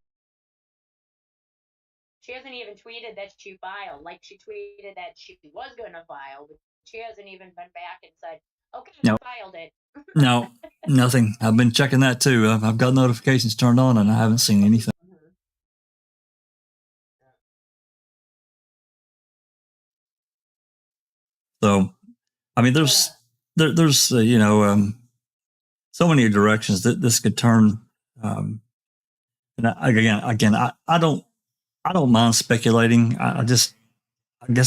Speaker 3: She hasn't even tweeted that she filed. Like, she tweeted that she was going to file, but she hasn't even been back and said, "Okay, I filed it."
Speaker 2: No, nothing. I've been checking that too. I've got notifications turned on, and I haven't seen anything. So, I mean, there's so many directions that this could turn. And I don't mind speculating. I guess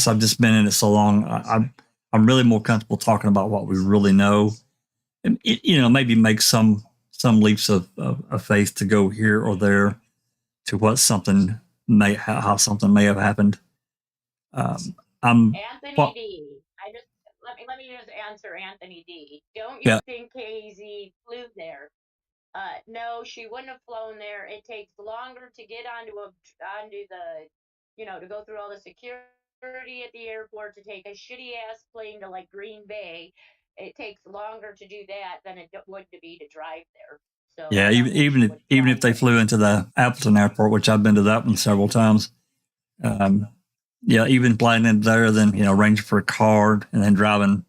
Speaker 2: I've just been in it so long. I'm really more comfortable talking about what we really know, and maybe make some leaps of faith to go here or there to what something how something may have happened.
Speaker 3: Anthony D. Let me just answer Anthony D. Don't you think KZ flew there? No, she wouldn't have flown there. It takes longer to get onto the, to go through all the security at the airport, to take a shitty ass plane to like Green Bay. It takes longer to do that than it would to be to drive there. So
Speaker 2: yeah, even if they flew into the Appleton airport, which I've been to that one several times. Even flying in there, then arranging for a car and then driving,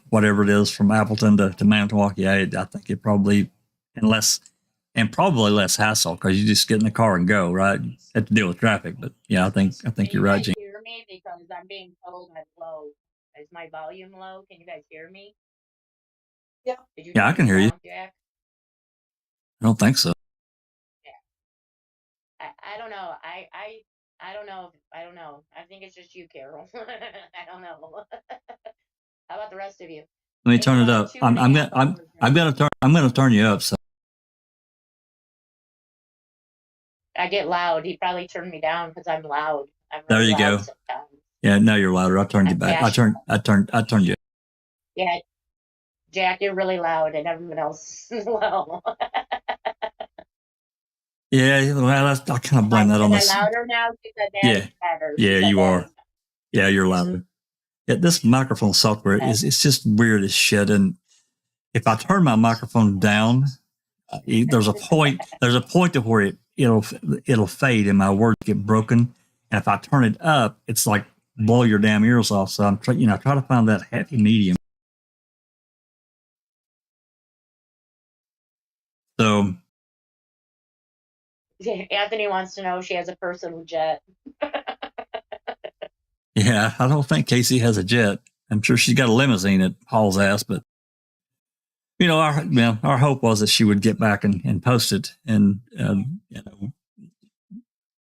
Speaker 2: whatever it is from Appleton to Manitowoc. Yeah, I think it probably probably less hassle because you just get in the car and go, right? You have to deal with traffic, but yeah, I think you're right, Gene.
Speaker 3: Can you guys hear me? Because I'm being told I'm low. Is my volume low? Can you guys hear me?
Speaker 5: Yeah.
Speaker 2: I can hear you.
Speaker 3: Jack?
Speaker 2: I don't think so.
Speaker 3: Yeah. I don't know. I don't know. I don't know. I think it's just you, Carol. I don't know. How about the rest of you?
Speaker 2: Let me turn it up. I'm gonna turn you up. So
Speaker 3: I get loud. He probably turned me down because I'm loud.
Speaker 2: There you go.
Speaker 3: Sometimes.
Speaker 2: Yeah, now you're louder. I turned you back. I turned you.
Speaker 3: Yeah, Jack, you're really loud, and everyone else is low.
Speaker 2: Yeah, well, I kind of blame that on this.
Speaker 3: Am I louder now?
Speaker 2: Yeah, you are. Yeah, you're louder. Yeah, this microphone software it's just weird as shit. And if I turn my microphone down, there's a point to where it'll fade and my words get broken. And if I turn it up, it's like blow your damn ears off. So I'm try to find that happy medium. So
Speaker 3: Anthony wants to know if she has a personal jet.
Speaker 2: Yeah, I don't think Casey has a jet. I'm sure she's got a limousine that hauls ass, but our hope was that she would get back and post it and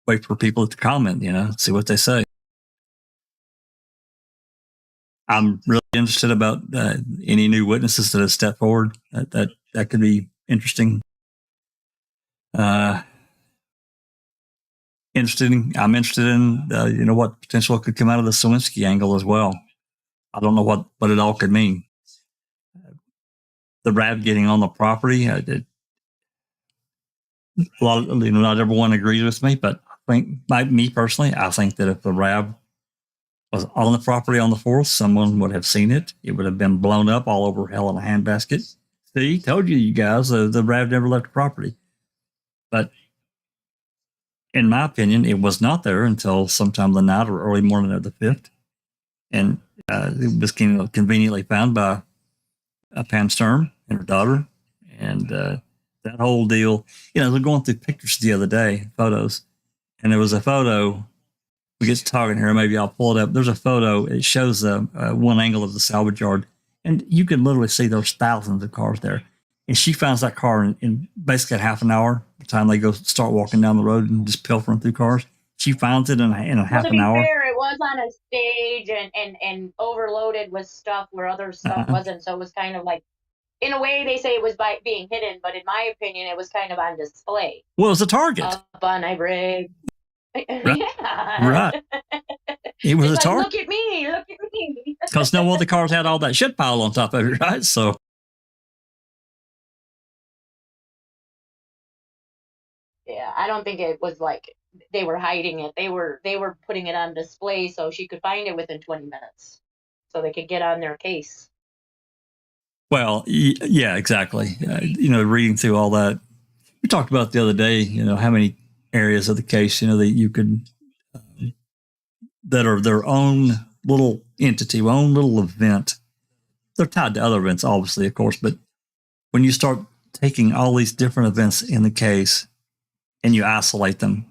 Speaker 2: wait for people to comment, see what they say. I'm really interested about any new witnesses that have stepped forward. That could be interesting. I'm interested in what potential could come out of the Sawinski angle as well. I don't know what it all could mean. The RAB getting on the property, not everyone agrees with me, but I think, me personally, I think that if the RAB was on the property on the 4th, someone would have seen it. It would have been blown up all over hell in a handbasket. See, told you guys, the RAB never left the property. But in my opinion, it was not there until sometime the night or early morning of the 5th. And it was conveniently found by Pam Sturm and her daughter. And that whole deal, they're going through pictures the other day, photos. And there was a photo, we get to talking here, maybe I'll pull it up. There's a photo, it shows one angle of the salvage yard. And you can literally see there's thousands of cars there. And she finds that car in basically half an hour. By the time they go start walking down the road and just pilfering through cars, she finds it in a half an hour.
Speaker 3: Fair, it was on a stage and overloaded with stuff where other stuff wasn't. So it was kind of like, in a way, they say it was by being hidden, but in my opinion, it was kind of on display.
Speaker 2: Well, it was a target.
Speaker 3: Up on Avery.
Speaker 2: Right.
Speaker 3: Yeah.
Speaker 2: Right. It was a target.
Speaker 3: Look at me.
Speaker 2: Because no other cars had all that shit pile on top of it, right? So.
Speaker 3: Yeah, I don't think it was like they were hiding it. They were putting it on display so she could find it within 20 minutes, so they could get on their case.
Speaker 2: Well, yeah, exactly. Reading through all that, we talked about the other day. How many areas of the case that you could that are their own little entity, own little event. They're tied to other events, obviously, of course, but when you start taking all these different events in the case and you isolate them,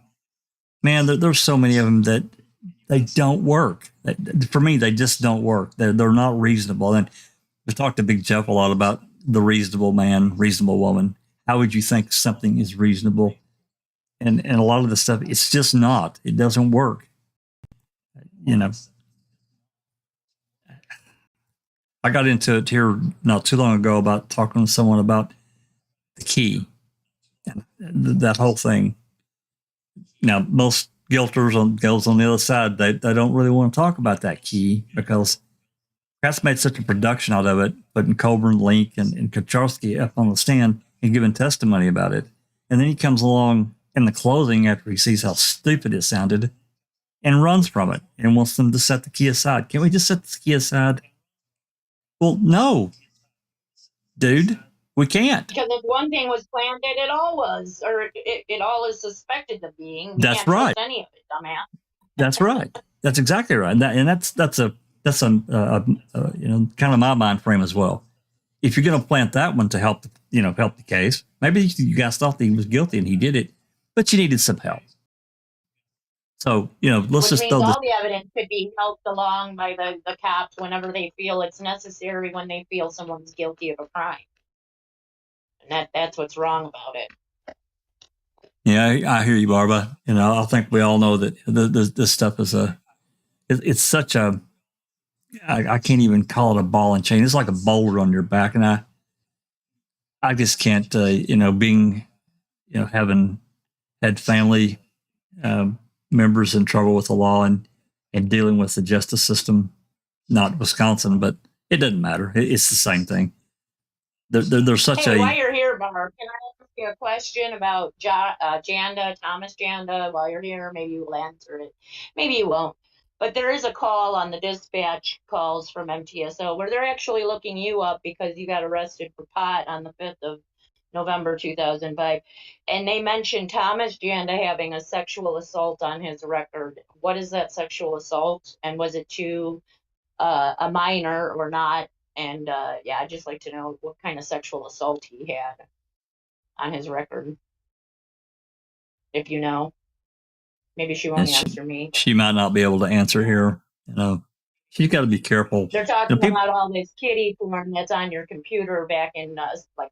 Speaker 2: man, there's so many of them that they don't work. For me, they just don't work. They're not reasonable. And we talked to Big Jeff a lot about the reasonable man, reasonable woman. How would you think something is reasonable? And a lot of the stuff, it's just not. It doesn't work. You know, I got into it here not too long ago about talking to someone about the key and that whole thing. Now, most guilters on the other side, they don't really want to talk about that key because Pat's made such a production out of it, putting Coburn, Link, and Kacharski up on the stand and giving testimony about it. And then he comes along in the closing after he sees how stupid it sounded and runs from it and wants them to set the key aside. Can't we just set the key aside? Well, no, dude, we can't.
Speaker 3: Because if one thing was planned, it all was, or it all is suspected of being. We
Speaker 2: That's
Speaker 3: can't
Speaker 2: right.
Speaker 3: trust any of it, dumbass.
Speaker 2: That's right. That's exactly right. And that's a you know, kind of my mind frame as well. If you're going to plant that one to help the case, maybe you guys thought that he was guilty and he did it, but you needed some help. So, you know, let's
Speaker 3: Which
Speaker 2: just
Speaker 3: means
Speaker 2: throw this.
Speaker 3: all the evidence could be helped along by the cops whenever they feel it's necessary, when they feel someone's guilty of a crime. And that's what's wrong about it.
Speaker 2: Yeah, I hear you, Barbara. You know, I think we all know that this stuff is it's such a, I can't even call it a ball and chain. It's like a boulder on your back. And I just can't, you know, being, you know, having had family members in trouble with the law and dealing with the justice system, not Wisconsin, but it doesn't matter. It's the same thing. There's such
Speaker 3: Hey,
Speaker 2: a.
Speaker 3: while you're here, Barb, can I ask you a question about Thomas Janda? While you're here, maybe you will answer it. Maybe you won't. But there is a call on the dispatch calls from MTSO where they're actually looking you up because you got arrested for pot on the 5th of November 2005. And they mentioned Thomas Janda having a sexual assault on his record. What is that sexual assault? And was it to a minor or not? And yeah, I'd just like to know what kind of sexual assault he had on his record. If you know. Maybe she won't answer me.
Speaker 2: She might not be able to answer here. You know, she's got to be careful.
Speaker 3: They're talking about all this kiddie porn that's on your computer back in like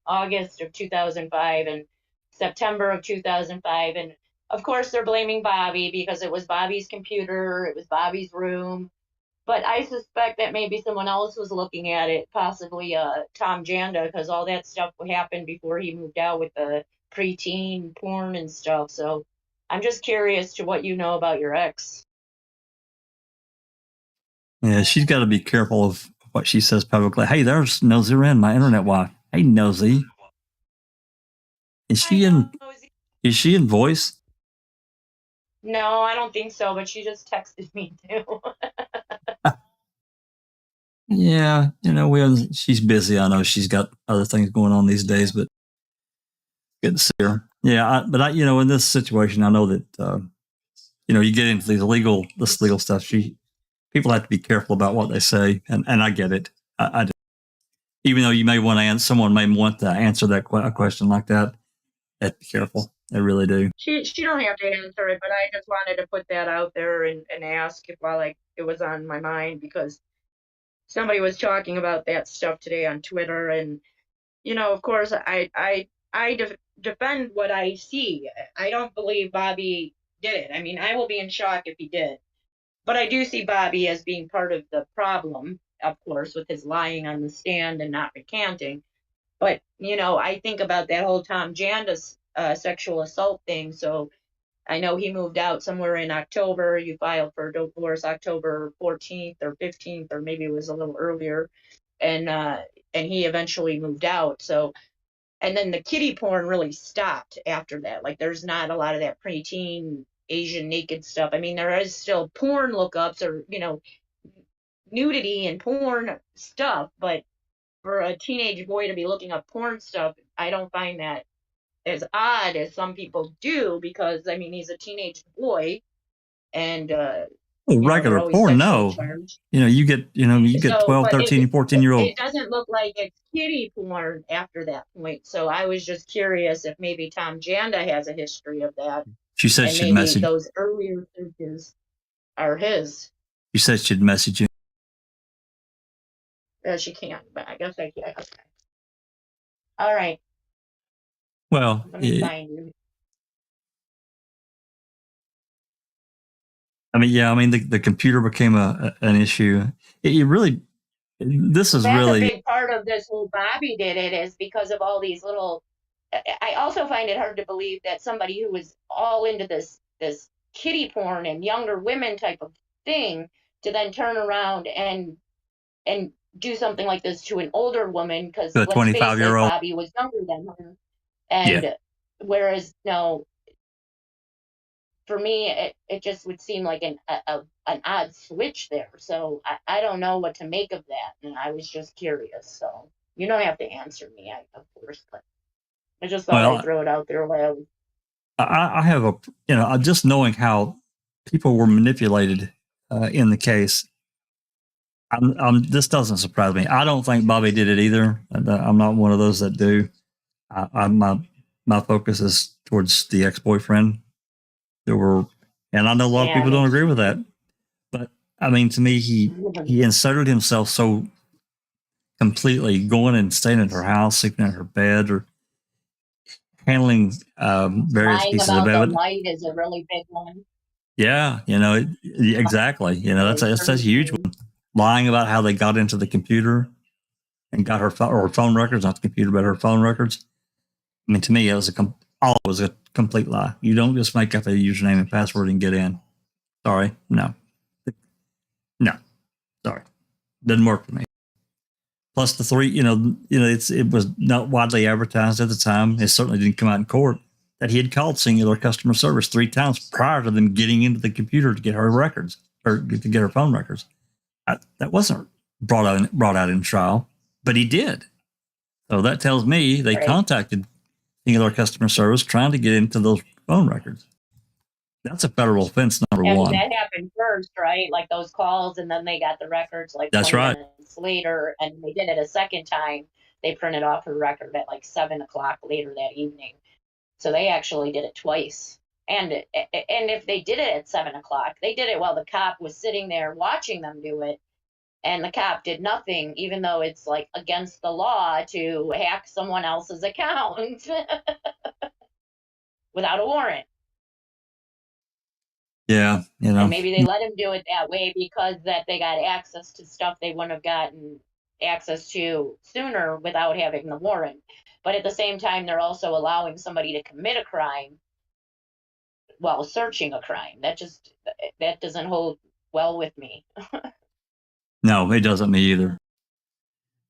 Speaker 3: August of 2005 and September of 2005. And of course, they're blaming Bobby because it was Bobby's computer. It was Bobby's room. But I suspect that maybe someone else was looking at it, possibly Tom Janda, because all that stuff happened before he moved out with the preteen porn and stuff. So I'm just curious to what you know about your ex.
Speaker 2: Yeah, she's got to be careful of what she says publicly. Hey, there's Nosy Wren, my internet wife. Hey, Nosy. Is she in voice?
Speaker 3: No, I don't think so, but she just texted me too.
Speaker 2: Yeah, you know, she's busy. I know she's got other things going on these days, but good to see her. Yeah, but you know, in this situation, I know that you know, you get into this legal stuff. People have to be careful about what they say, and I get it. I do. Even though you may want to someone may want to answer that a question like that, they have to be careful. They really do.
Speaker 3: She don't have to answer it, but I just wanted to put that out there and ask it while it was on my mind, because somebody was talking about that stuff today on Twitter, and you know, of course, I defend what I see. I don't believe Bobby did it. I mean, I will be in shock if he did. But I do see Bobby as being part of the problem, of course, with his lying on the stand and not recanting. But, you know, I think about that whole Tom Janda's sexual assault thing. So I know he moved out somewhere in October. You filed for divorce October 14th or 15th, or maybe it was a little earlier. And he eventually moved out. So, and then the kiddie porn really stopped after that. Like, there's not a lot of that preteen Asian naked stuff. I mean, there is still porn lookups or, you know, nudity and porn stuff, but for a teenage boy to be looking up porn stuff, I don't find that as odd as some people do, because I mean, he's a teenage boy, and
Speaker 2: regular porn, no. You know, you get 12, 13, 14-year-old.
Speaker 3: It doesn't look like it's kiddie porn after that point. So I was just curious if maybe Tom Janda has a history of that.
Speaker 2: She said
Speaker 3: and
Speaker 2: she'd
Speaker 3: maybe
Speaker 2: message.
Speaker 3: Those earlier searches are his.
Speaker 2: She said she'd message you.
Speaker 3: She can't, but I guess I can. Okay. All right.
Speaker 2: Well,
Speaker 3: Let me find you.
Speaker 2: I mean, the computer became an issue. It really, this is
Speaker 3: That's
Speaker 2: really,
Speaker 3: a big part of this whole Bobby did it is because of all these little. I also find it hard to believe that somebody who was all into this kiddie porn and younger women type of thing to then turn around and do something like this to an older woman, because
Speaker 2: the
Speaker 3: let's face it,
Speaker 2: 25-year-old.
Speaker 3: Bobby was younger than her. And whereas for me, it just would seem like an odd switch there. So I don't know what to make of that, and I was just curious. So you don't have to answer me, of course, but I just thought I'd throw it out there.
Speaker 2: I have just knowing how people were manipulated in the case. This doesn't surprise me. I don't think Bobby did it either. I'm not one of those that do. My focus is towards the ex-boyfriend. And I know a lot of people don't agree with that, but I mean, to me, he inserted himself so completely, going and staying at her house, sleeping in her bed, or handling various
Speaker 3: Lying
Speaker 2: pieces
Speaker 3: about
Speaker 2: of
Speaker 3: the
Speaker 2: evidence.
Speaker 3: light is a really big one.
Speaker 2: Yeah, exactly. That's a huge one. Lying about how they got into the computer and got her phone records, not the computer, but her phone records. I mean, to me, it was a complete lie. You don't just make up a username and password and get in. Sorry, no, sorry, doesn't work for me. Plus the three, it was not widely advertised at the time. It certainly didn't come out in court that he had called Singular Customer Service 3 times prior to them getting into the computer to get her records or to get her phone records. That wasn't brought out in trial, but he did. So that tells me they contacted Singular Customer Service trying to get into those phone records. That's a federal offense, number one.
Speaker 3: That happened first, right? Like those calls, and then they got the records like
Speaker 2: That's
Speaker 3: 20
Speaker 2: right.
Speaker 3: minutes later, and they did it a second time. They printed off her record at like 7 o'clock later that evening. So they actually did it twice. And if they did it at 7 o'clock, they did it while the cop was sitting there watching them do it. And the cop did nothing, even though it's like against the law to hack someone else's account without a warrant.
Speaker 2: Yeah,
Speaker 3: And maybe they let him do it that way because that they got access to stuff they wouldn't have gotten access to sooner without having the warrant. But at the same time, they're also allowing somebody to commit a crime while searching a crime. That doesn't hold well with me.
Speaker 2: No, it doesn't me either.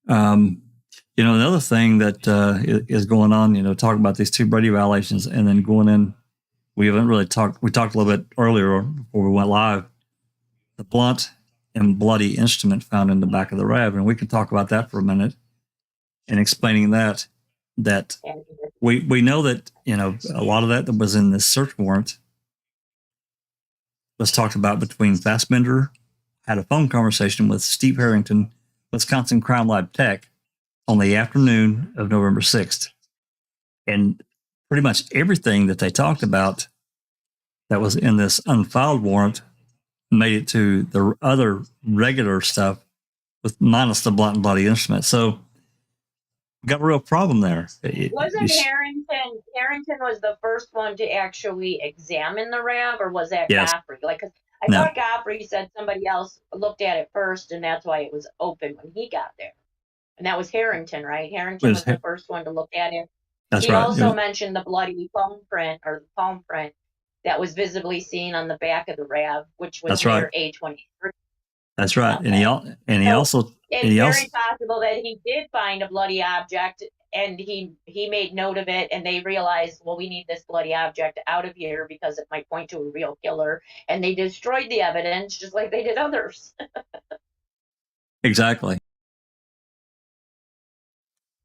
Speaker 2: Another thing that is going on, talking about these 2 Brady violations and then going in, we haven't really talked. We talked a little bit earlier before we went live. The blunt and bloody instrument found in the back of the RAV, and we can talk about that for a minute and explaining that we know that a lot of that was in this search warrant was talked about between Fassbender, had a phone conversation with Steve Harrington, Wisconsin Crime Lab Tech, on the afternoon of November 6th, and pretty much everything that they talked about that was in this unfiled warrant made it to the other regular stuff with minus the blunt and bloody instrument. So we got a real problem there.
Speaker 3: Wasn't Harrington was the first one to actually examine the RAV, or was that Godfrey? Cause I thought Godfrey said somebody else looked at it first, and that's why it was open when he got there. And that was Harrington, right? Harrington was the first one to look at it.
Speaker 2: That's
Speaker 3: he
Speaker 2: right.
Speaker 3: also mentioned the bloody palm print that was visibly seen on the back of the RAV, which was near A23.
Speaker 2: That's right. Okay. And he also
Speaker 3: it's very possible that he did find a bloody object, and he made note of it, and they realized, well, we need this bloody object out of here because it might point to a real killer, and they destroyed the evidence just like they did others.
Speaker 2: Exactly.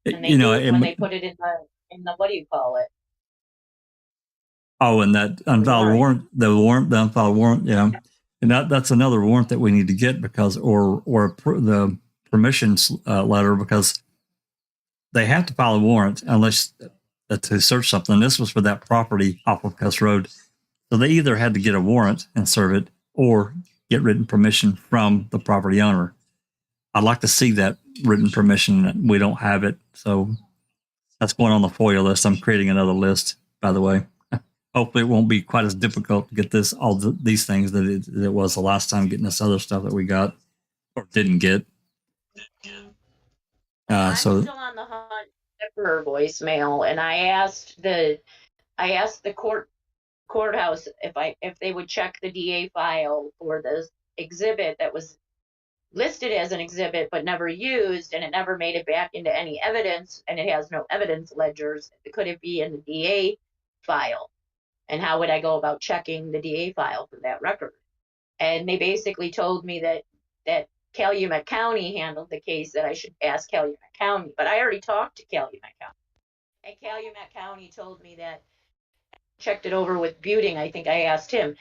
Speaker 3: And they when they put it in the what do you call it?
Speaker 2: Oh, and that unfiled warrant, the unfiled warrant, yeah. And that's another warrant that we need to get because, or the permissions letter, because they have to file a warrant unless to search something. This was for that property off of Cuss Road. So they either had to get a warrant and serve it or get written permission from the property owner. I'd like to see that written permission. We don't have it. So That's going on the FOIA list. I'm creating another list, by the way. Hopefully, it won't be quite as difficult to get these things that it was the last time getting this other stuff that we got or didn't get.
Speaker 3: I'm still on the hunt for her voicemail, and I asked the courthouse if they would check the DA file for this exhibit that was listed as an exhibit but never used, and it never made it back into any evidence, and it has no evidence ledgers. Could it be in the DA file? And how would I go about checking the DA file for that record? And they basically told me that Calumet County handled the case, that I should ask Calumet County. But I already talked to Calumet County. And Calumet County told me that, checked it over with Buting, I think I asked him.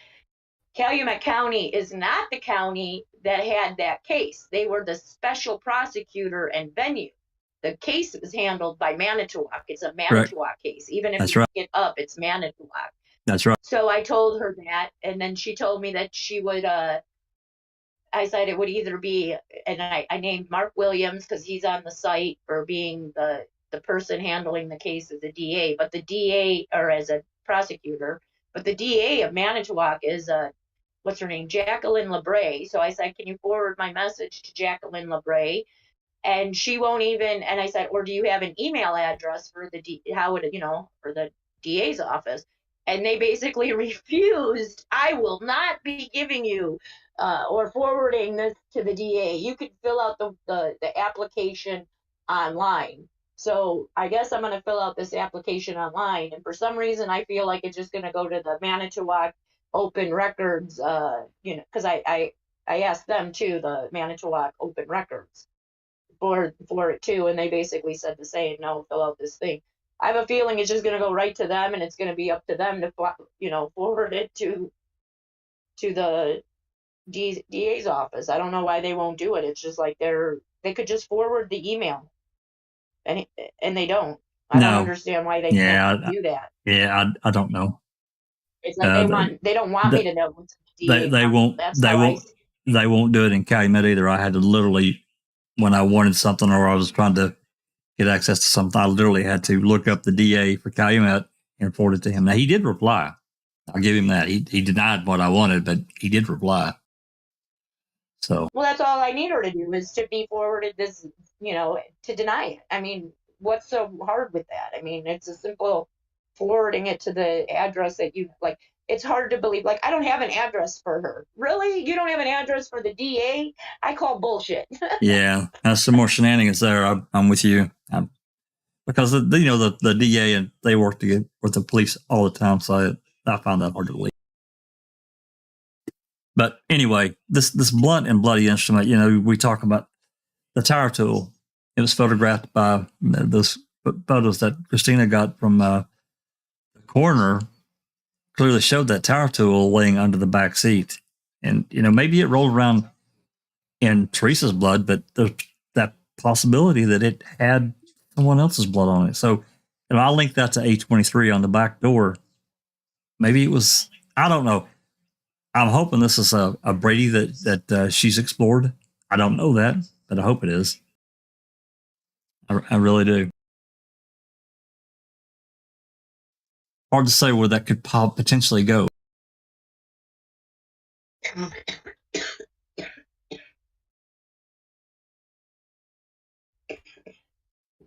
Speaker 3: Calumet County is not the county that had that case. They were the special prosecutor and venue. The case was handled by Manitowoc. It's a Manitowoc case. Even if you pick it up, it's Manitowoc.
Speaker 2: That's right.
Speaker 3: So I told her that, and then she told me that she would, I said it would either be, and I named Mark Williams because he's on the site for being the person handling the case as a DA, but the DA, or as a prosecutor, but the DA of Manitowoc is what's her name, Jacqueline LeBray. So I said, can you forward my message to Jacqueline LeBray? And she won't even, and I said, or do you have an email address for for the DA's office? And they basically refused. I will not be giving you or forwarding this to the DA. You could fill out the application online. So I guess I'm going to fill out this application online. And for some reason, I feel like it's just going to go to the Manitowoc Open Records, because I asked them too, the Manitowoc Open Records for it too. And they basically said the same, no, fill out this thing. I have a feeling it's just going to go right to them, and it's going to be up to them to, forward it to the DA's office. I don't know why they won't do it. It's just like they could just forward the email, and they don't. I don't understand why they can't do that.
Speaker 2: Yeah, I don't know.
Speaker 3: It's like they don't want me to know.
Speaker 2: They won't. They won't do it in Calumet either. I had to literally, when I wanted something or I was trying to get access to something, I literally had to look up the DA for Calumet and forward it to him. Now, he did reply. I'll give him that. He denied what I wanted, but he did reply. So.
Speaker 3: Well, that's all I need her to do is to be forwarded this, to deny it. I mean, what's so hard with that? I mean, it's a simple forwarding it to the address that you like. It's hard to believe. Like, I don't have an address for her. Really? You don't have an address for the DA? I call bullshit.
Speaker 2: Yeah, that's some more shenanigans there. I'm with you. Because the DA and they work together with the police all the time, so I found that hard to believe. But anyway, this blunt and bloody instrument. We talk about the tire tool. It was photographed by those photos that Christina got from the coroner. Clearly showed that tire tool laying under the back seat, and maybe it rolled around in Teresa's blood, but there's that possibility that it had someone else's blood on it. So, I'll link that to A23 on the back door. Maybe it was, I don't know. I'm hoping this is a Brady that she's explored. I don't know that, but I hope it is. I really do. Hard to say where that could potentially go.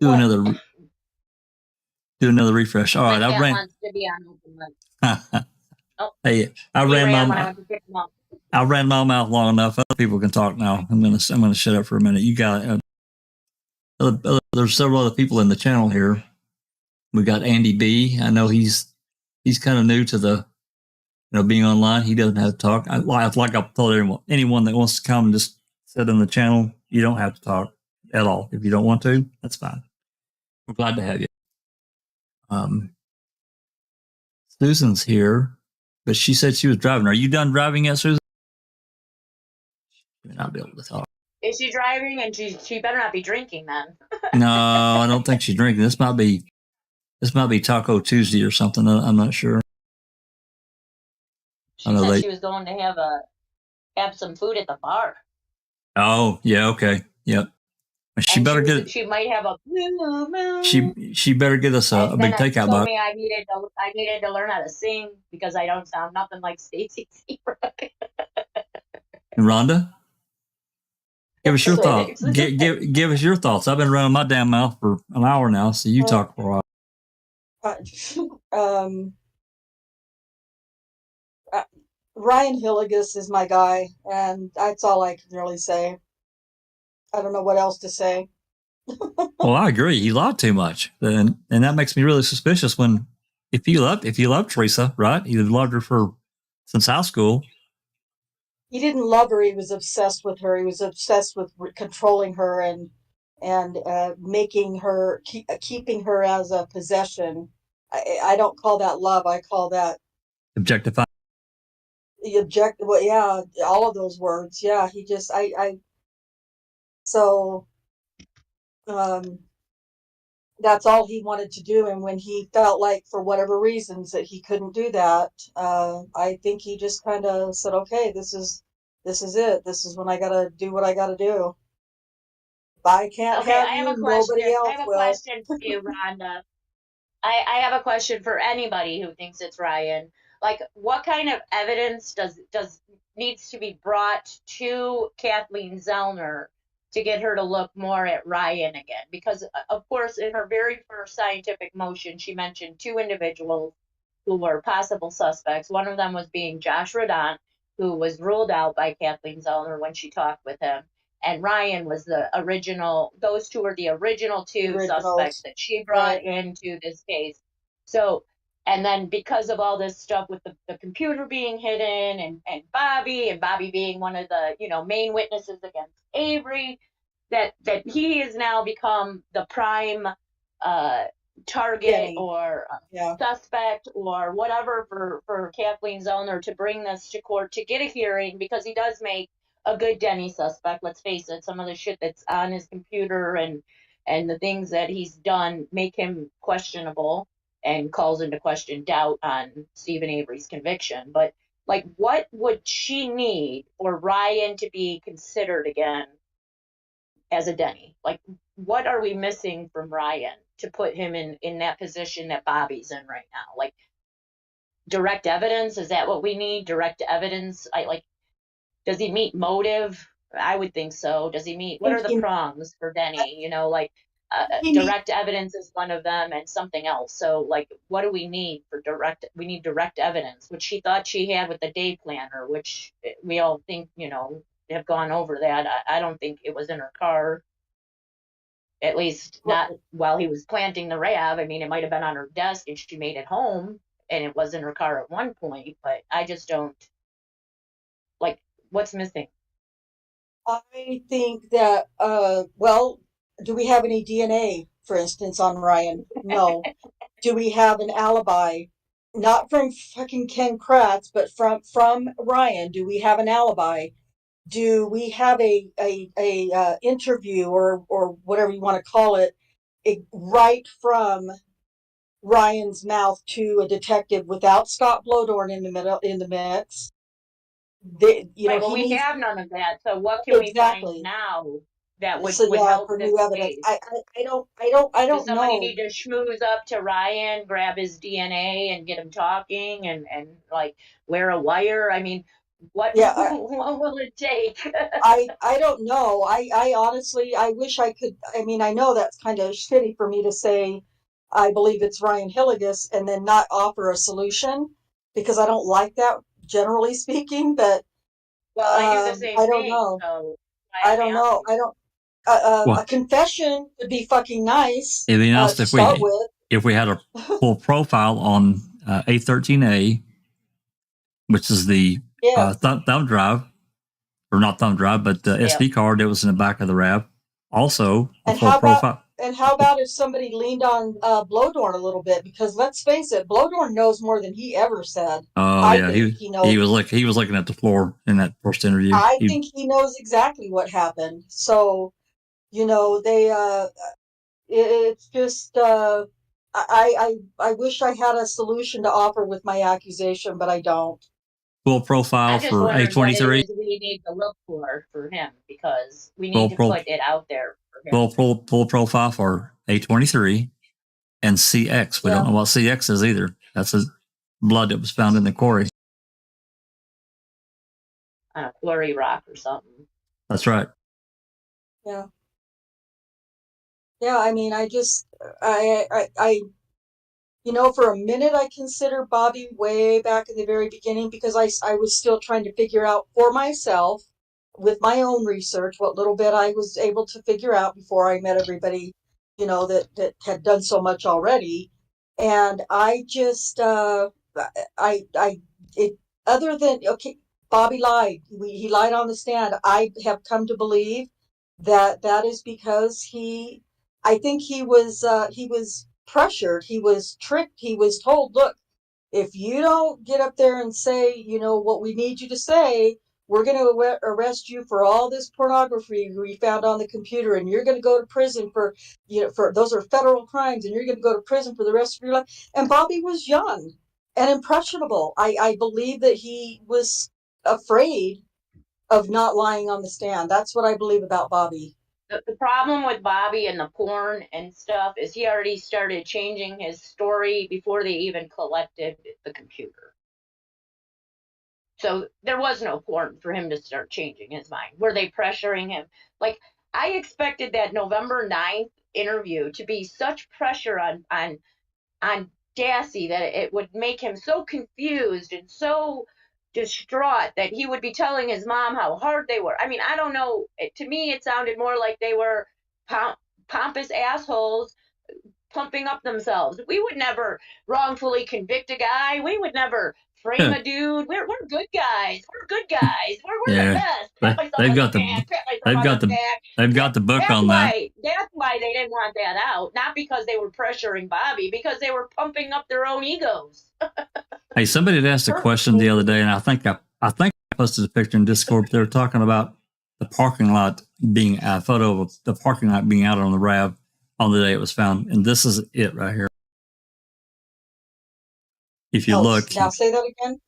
Speaker 2: Do another refresh. All right, I ran.
Speaker 3: Wants to be on open mic.
Speaker 2: Hey, I ran my mouth long enough. Other people can talk now. I'm gonna shut up for a minute. You got there's several other people in the channel here. We got Andy B. I know he's kind of new to the being online. He doesn't have to talk. Like I've told anyone that wants to come and just sit in the channel, you don't have to talk at all. If you don't want to, that's fine. We're glad to have you. Susan's here, but she said she was driving. Are you done driving yet, Susan? She may not be able to talk.
Speaker 3: Is she driving? And she better not be drinking then.
Speaker 2: No, I don't think she's drinking. This might be Taco Tuesday or something. I'm not sure.
Speaker 3: She said she was going to have some food at the bar.
Speaker 2: Oh, yeah, okay. Yep. She
Speaker 3: and
Speaker 2: better get
Speaker 3: she might have a
Speaker 2: she better get us a
Speaker 3: and
Speaker 2: big
Speaker 3: then
Speaker 2: takeout
Speaker 3: told
Speaker 2: box.
Speaker 3: me I needed to learn how to sing because I don't sound nothing like Stacey.
Speaker 2: And Rhonda, give us your
Speaker 3: So
Speaker 2: thoughts. Give us your thoughts. I've been running my damn mouth for an hour now, so you talk for a while.
Speaker 5: Ryan Hillegas is my guy, and that's all I can really say. I don't know what else to say.
Speaker 2: Well, I agree. He lied too much, and that makes me really suspicious. When if you love Teresa, right? You loved her since high school.
Speaker 5: He didn't love her. He was obsessed with her. He was obsessed with controlling her and making her keeping her as a possession. I don't call that love. I call that
Speaker 2: Objectifying.
Speaker 5: Well, yeah, all of those words. Yeah, he just so that's all he wanted to do. And when he felt like, for whatever reasons, that he couldn't do that, I think he just kind of said, "Okay, this is it. This is when I gotta do what I gotta do. If I can't
Speaker 3: Okay,
Speaker 5: have
Speaker 3: I have
Speaker 5: you,
Speaker 3: a question.
Speaker 5: nobody
Speaker 3: I
Speaker 5: else
Speaker 3: have a
Speaker 5: will."
Speaker 3: question for you, Rhonda. I have a question for anybody who thinks it's Ryan. Like, what kind of evidence does needs to be brought to Kathleen Zellner to get her to look more at Ryan again? Because of course, in her very first scientific motion, she mentioned two individuals who were possible suspects. One of them was being Josh Rodant, who was ruled out by Kathleen Zellner when she talked with him. And Ryan was the original, those two were the original two suspects that she brought into this case. So, and then because of all this stuff with the computer being hidden and Bobby being one of the, main witnesses against Avery, that he has now become the prime target or suspect or whatever for Kathleen Zellner to bring this to court to get a hearing, because he does make a good Denny suspect. Let's face it, some of the shit that's on his computer and the things that he's done make him questionable and calls into question doubt on Stephen Avery's conviction. But like, what would she need for Ryan to be considered again as a Denny? Like, what are we missing from Ryan to put him in that position that Bobby's in right now? Like, direct evidence, is that what we need? Direct evidence? Does he meet motive? I would think so. Does he meet, what are the prongs for Denny? Direct evidence is one of them, and something else. So like, what do we need for we need direct evidence, which she thought she had with the day planner, which we all think, have gone over that. I don't think it was in her car, at least not while he was planting the RAV. I mean, it might have been on her desk and she made it home and it was in her car at one point, but I just don't, like, what's missing?
Speaker 5: I think that, do we have any DNA, for instance, on Ryan? No. Do we have an alibi? Not from fucking Ken Kratz, but from Ryan. Do we have an alibi? Do we have a interview or whatever you want to call it, right from Ryan's mouth to a detective without Scott Blodorn in the mix?
Speaker 3: We have none of that. So what can we find now that would help
Speaker 5: for
Speaker 3: this
Speaker 5: new evidence?
Speaker 3: case?
Speaker 5: I don't
Speaker 3: Does somebody
Speaker 5: know.
Speaker 3: need to schmooze up to Ryan, grab his DNA, and get him talking, and like wear a wire? I mean, what will it take?
Speaker 5: I don't know. I honestly, I wish I could. I mean, I know that's kind of shitty for me to say I believe it's Ryan Hillegas and then not offer a solution, because I don't like that, generally speaking. But
Speaker 3: I do the same
Speaker 5: I don't
Speaker 3: thing.
Speaker 5: know.
Speaker 3: So
Speaker 5: I don't know. I don't. A confession would be fucking nice.
Speaker 2: It'd be nice if we had a full profile on A13A, which is the thumb drive, or not thumb drive, but the SD card that was in the back of the RAV. Also, a full profile.
Speaker 5: And how about if somebody leaned on Blodorn a little bit? Because let's face it, Blodorn knows more than he ever said.
Speaker 2: Oh, he was looking at the floor in that first interview.
Speaker 5: I think he knows exactly what happened. So, it's just I wish I had a solution to offer with my accusation, but I don't.
Speaker 2: Full profile for A23.
Speaker 3: We need to look for him, because we need to put it out there
Speaker 2: full profile for A23 and CX. We don't know what CX is either. That's his blood that was found in the quarry.
Speaker 3: On a quarry rock or something.
Speaker 2: That's right.
Speaker 5: Yeah. Yeah, I mean, for a minute I considered Bobby way back at the very beginning because I was still trying to figure out for myself with my own research what little bit I was able to figure out before I met everybody, that had done so much already. And I just, other than, okay, Bobby lied. He lied on the stand. I have come to believe that is because I think he was pressured, he was tricked, he was told, look, if you don't get up there and say, what we need you to say, we're going to arrest you for all this pornography we found on the computer, and you're going to go to prison for those are federal crimes, and you're going to go to prison for the rest of your life. And Bobby was young and impressionable. I believe that he was afraid of not lying on the stand. That's what I believe about Bobby.
Speaker 3: The problem with Bobby and the porn and stuff is he already started changing his story before they even collected the computer. So there was no porn for him to start changing his mind. Were they pressuring him? Like, I expected that November 9th interview to be such pressure on Dassey that it would make him so confused and so distraught that he would be telling his mom how hard they were. I mean, I don't know. To me, it sounded more like they were pompous assholes pumping up themselves. We would never wrongfully convict a guy. We would never frame a dude. We're good guys. We're good guys. We're the best.
Speaker 2: They've got the book on that.
Speaker 3: That's why they didn't want that out. Not because they were pressuring Bobby, because they were pumping up their own egos.
Speaker 2: Hey, somebody had asked a question the other day, and I think I posted a picture in Discord. They were talking about the parking lot being a photo of the parking lot being out on the RAV on the day it was found, and this is it right here. If you look,
Speaker 5: now say that again.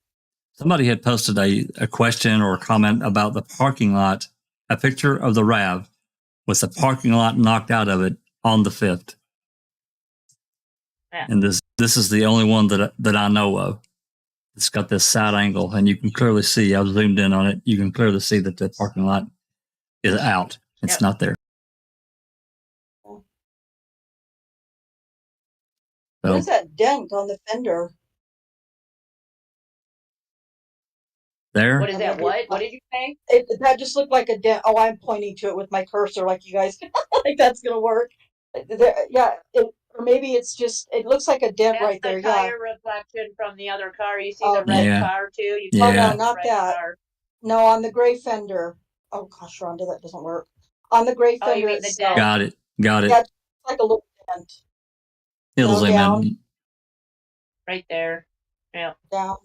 Speaker 2: Somebody had posted a question or a comment about the parking lot, a picture of the RAV with the parking lot knocked out of it on the 5th. Yeah. And this is the only one that I know of. It's got this side angle, and you can clearly see, I've zoomed in on it, you can clearly see that the parking lot is out. It's not there.
Speaker 5: What is that dent on the fender?
Speaker 2: There.
Speaker 3: What is that? What did you say?
Speaker 5: That just looked like a dent. Oh, I'm pointing to it with my cursor, like you guys think that's gonna work. Or maybe it's just, it looks like a dent right there.
Speaker 3: That's the tire reflection from the other car. You see the red car too?
Speaker 5: Oh, no, not that. Car. No, on the gray fender. Oh, gosh, Rhonda, that doesn't work. On the gray fender itself.
Speaker 2: Got it.
Speaker 5: Yeah, it's like a little dent.
Speaker 2: It'll zoom in.
Speaker 3: Right there. Yeah.
Speaker 5: Down.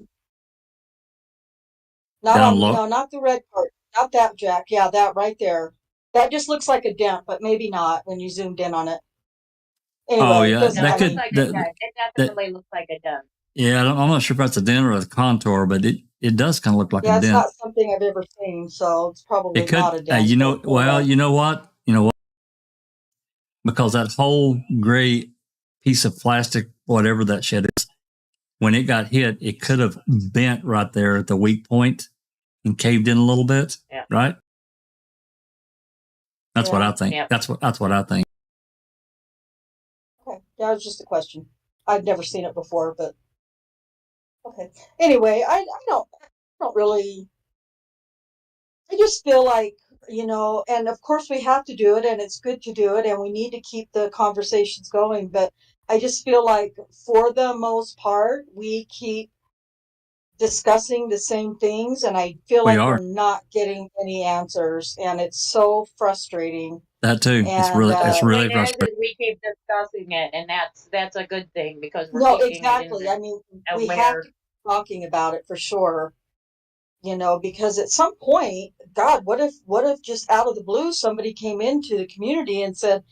Speaker 5: Not the red part. Not that, Jack. Yeah, that right there. That just looks like a dent, but maybe not when you zoomed in on it. Anyway,
Speaker 2: that could.
Speaker 3: It definitely looks like a dent.
Speaker 2: Yeah, I'm not sure if that's a dent or a contour, but it does kind of look like a dent.
Speaker 5: Yeah, it's not something I've ever seen, so it's probably not a dent.
Speaker 2: You know what? Because that whole gray piece of plastic, whatever that shit is, when it got hit, it could have bent right there at the weak point and caved in a little bit, right? That's what I think. Yeah. That's what I think.
Speaker 5: Okay, that was just a question. I've never seen it before, but okay. Anyway, I don't really. I just feel like, and of course we have to do it, and it's good to do it, and we need to keep the conversations going. But I just feel like, for the most part, we keep discussing the same things, and I feel like we're not getting any answers, and it's so frustrating.
Speaker 2: That too.
Speaker 5: And,
Speaker 2: it's really frustrating.
Speaker 3: We keep discussing it, and that's a good thing, because
Speaker 5: we're exactly. I mean, we have to keep talking about it for sure. Because at some point, God, what if just out of the blue somebody came into the community and said,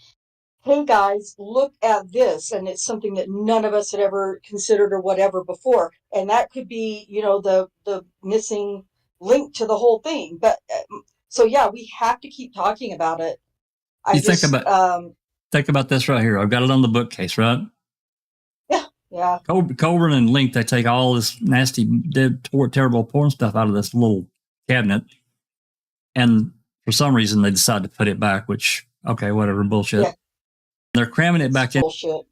Speaker 5: "Hey guys, look at this," and it's something that none of us had ever considered or whatever before, and that could be, the missing link to the whole thing. But so yeah, we have to keep talking about it. I
Speaker 2: You
Speaker 5: just,
Speaker 2: think about this right here. I've got it on the bookcase, right?
Speaker 5: yeah.
Speaker 2: Colburn and Link, they take all this nasty, dead, terrible porn stuff out of this little cabinet, and for some reason they decide to put it back. Which, okay, whatever, bullshit.
Speaker 5: Yeah.
Speaker 2: They're cramming it back in,
Speaker 5: Bullshit.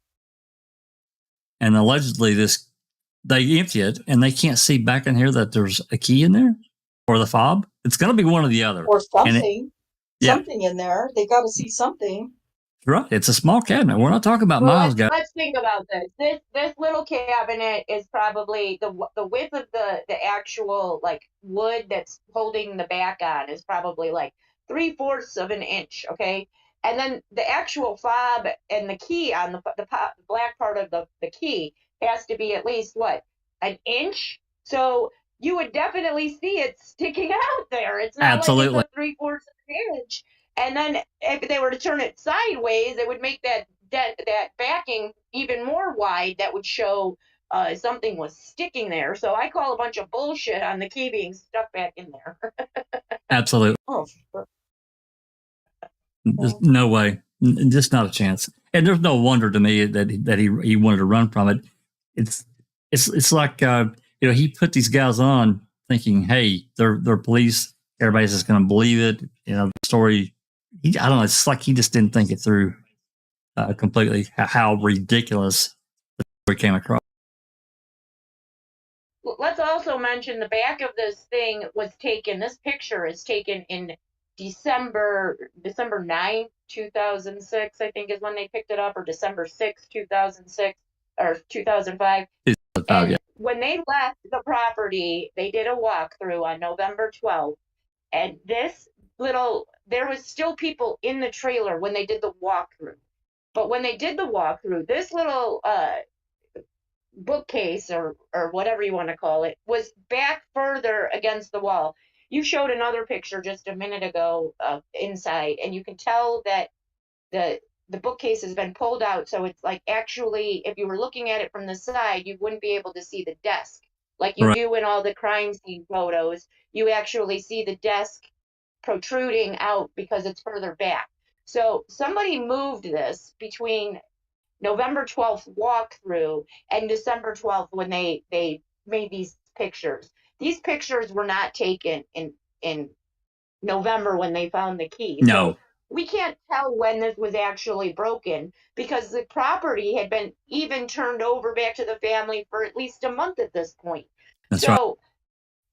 Speaker 2: and allegedly they empty it, and they can't see back in here that there's a key in there or the fob. It's going to be one or the other,
Speaker 5: Or something.
Speaker 2: Yeah.
Speaker 5: Something in there. They got to see something.
Speaker 2: Right. It's a small cabinet. We're not talking about miles, guys.
Speaker 3: Let's think about this. This little cabinet is probably the width of the actual like wood that's holding the back on is probably like 3/4 of an inch. Okay. And then the actual fob and the key on the black part of the key has to be at least what, an inch? So you would definitely see it sticking out there. It's not
Speaker 2: Absolutely.
Speaker 3: like it's a 3/4 of an inch. And then if they were to turn it sideways, it would make that backing even more wide. That would show something was sticking there. So I call a bunch of bullshit on the key being stuck back in there.
Speaker 2: Absolutely.
Speaker 5: Oh, sure.
Speaker 2: There's no way. Just not a chance. And there's no wonder to me that he wanted to run from it. It's like he put these guys on thinking, hey, they're police. Everybody's just going to believe it. The story. I don't know. It's like he just didn't think it through completely. How ridiculous the story came across.
Speaker 3: Let's also mention the back of this thing was taken. This picture is taken in December 9th, 2006, I think is when they picked it up, or December 6th, 2006 or 2005. And when they left the property, they did a walkthrough on November 12th. And there was still people in the trailer when they did the walkthrough. But when they did the walkthrough, this little bookcase or whatever you want to call it was back further against the wall. You showed another picture just a minute ago inside, and you can tell that the bookcase has been pulled out. So it's like, actually, if you were looking at it from the side, you wouldn't be able to see the desk like you do in all the crime scene photos. You actually see the desk protruding out because it's further back. So somebody moved this between November 12th walkthrough and December 12th when they made these pictures. These pictures were not taken in November when they found the key.
Speaker 2: No.
Speaker 3: So we can't tell when this was actually broken because the property had been even turned over back to the family for at least a month at this point.
Speaker 2: That's right.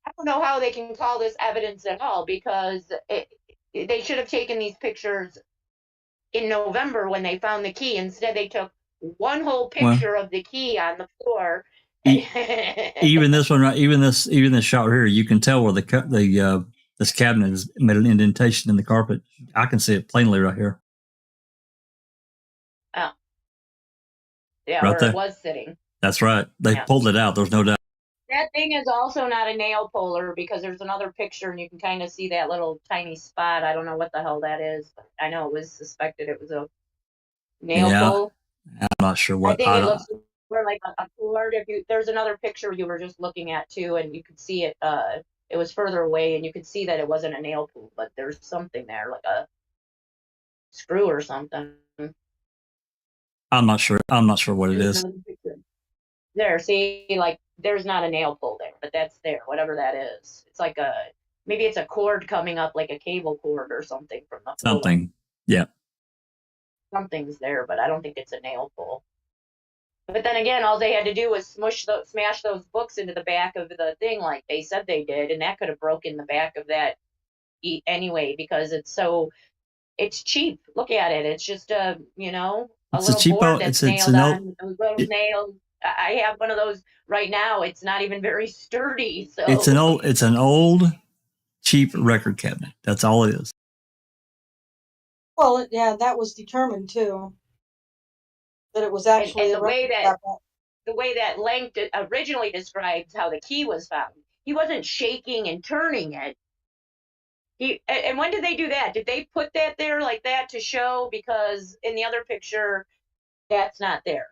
Speaker 3: I don't know how they can call this evidence at all because they should have taken these pictures in November when they found the key. Instead, they took one whole picture of the key on the floor.
Speaker 2: Even this one, right? Even this shot here, you can tell where this cabinet has made an indentation in the carpet. I can see it plainly right here.
Speaker 3: Oh, yeah,
Speaker 2: right
Speaker 3: where
Speaker 2: there.
Speaker 3: It was sitting.
Speaker 2: That's right. They pulled it out. There's no doubt.
Speaker 3: That thing is also not a nail puller because there's another picture and you can kind of see that little tiny spot. I don't know what the hell that is, but I know it was suspected it was a nail pull.
Speaker 2: I'm not sure what.
Speaker 3: I think it looks more like a cord. There's another picture you were just looking at too, and you could see it. It was further away, and you could see that it wasn't a nail pull, but there's something there, like a screw or something.
Speaker 2: I'm not sure what it is.
Speaker 3: There, see, like there's not a nail pull there, but that's there, whatever that is. It's like maybe it's a cord coming up, like a cable cord or something from the floor.
Speaker 2: Something, yeah.
Speaker 3: Something's there, but I don't think it's a nail pull. But then again, all they had to do was smash those books into the back of the thing like they said they did, and that could have broken the back of that anyway because it's cheap. Look at it. It's just a little board that's nailed on. Those little nails. I have one of those right now. It's not even very sturdy. So
Speaker 2: it's an old, cheap record cabinet. That's all it is.
Speaker 5: Well, yeah, that was determined too. That it was actually
Speaker 3: and the way that Lank originally describes how the key was found. He wasn't shaking and turning it. And when did they do that? Did they put that there like that to show? Because in the other picture, that's not there.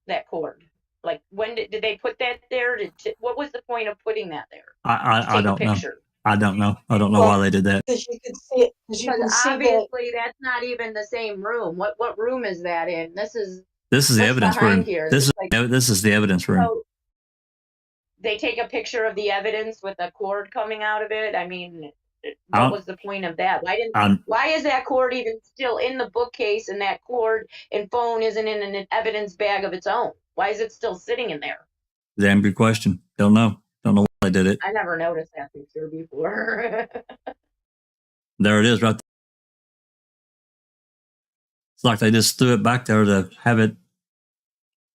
Speaker 3: That cord. Like when did they put that there? What was the point of putting that there?
Speaker 2: I don't know. I don't know. I don't know why they did that.
Speaker 5: Because you could see it. Because you can
Speaker 3: Because
Speaker 5: see that.
Speaker 3: obviously that's not even the same room. What room is that in? This is
Speaker 2: The
Speaker 3: what's
Speaker 2: evidence
Speaker 3: behind
Speaker 2: room.
Speaker 3: here.
Speaker 2: This
Speaker 3: Like,
Speaker 2: is the evidence room.
Speaker 3: so they take a picture of the evidence with a cord coming out of it. I mean, what was the point of that? Why is that cord even still in the bookcase, and that cord and phone isn't in an evidence bag of its own? Why is it still sitting in there?
Speaker 2: Damn good question. Don't know. Don't know why they did it.
Speaker 3: I never noticed that picture before.
Speaker 2: There it is, right there. It's like they just threw it back there to have it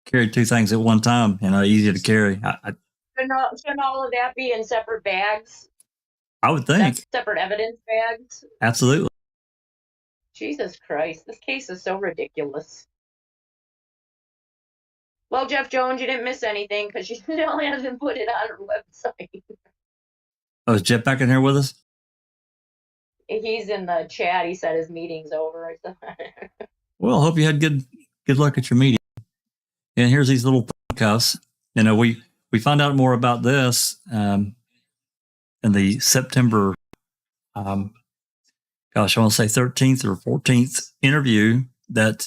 Speaker 2: carry two things at one time. Easy to carry.
Speaker 3: Shouldn't all of that be in separate bags?
Speaker 2: I would think.
Speaker 3: Separate evidence bags?
Speaker 2: Absolutely.
Speaker 3: Jesus Christ, this case is so ridiculous. Well, Jeff Jones, you didn't miss anything because she still hasn't put it on her website.
Speaker 2: Oh, is Jeff back in here with us?
Speaker 3: He's in the chat. He said his meeting's over.
Speaker 2: Well, I hope you had good luck at your meeting. And here's these little cuffs. We found out more about this in the September, I want to say 13th or 14th interview that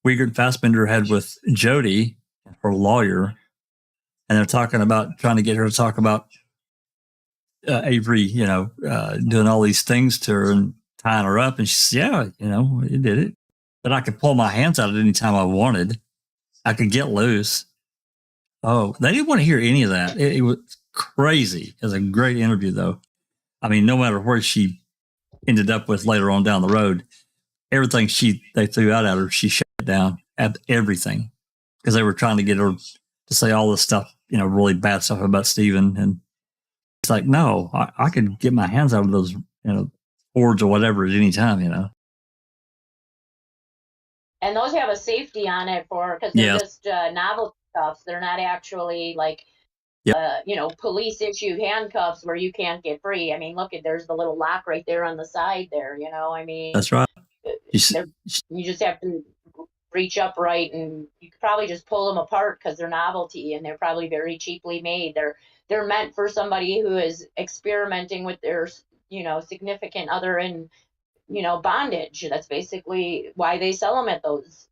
Speaker 2: Wiegert and Fassbender had with Jody, her lawyer, and they're talking about trying to get her to talk about Avery, doing all these things to her and tying her up. And she said, yeah, it did it. But I could pull my hands out at any time I wanted. I could get loose. Oh, they didn't want to hear any of that. It was crazy. It was a great interview, though. I mean, no matter where she ended up with later on down the road, everything they threw out at her, she shut down at everything because they were trying to get her to say all this stuff, really bad stuff about Stephen. And it's like, no, I could get my hands out of those, boards or whatever at any time,
Speaker 3: And those have a safety on it because they're just novelty cuffs. They're not actually like, police issued handcuffs where you can't get free. I mean, look, there's the little lock right there on the side there. I mean,
Speaker 2: that's right.
Speaker 3: You just have to reach upright, and you could probably just pull them apart because they're novelty and they're probably very cheaply made. They're meant for somebody who is experimenting with their, significant other in, bondage. That's basically why they sell them at those,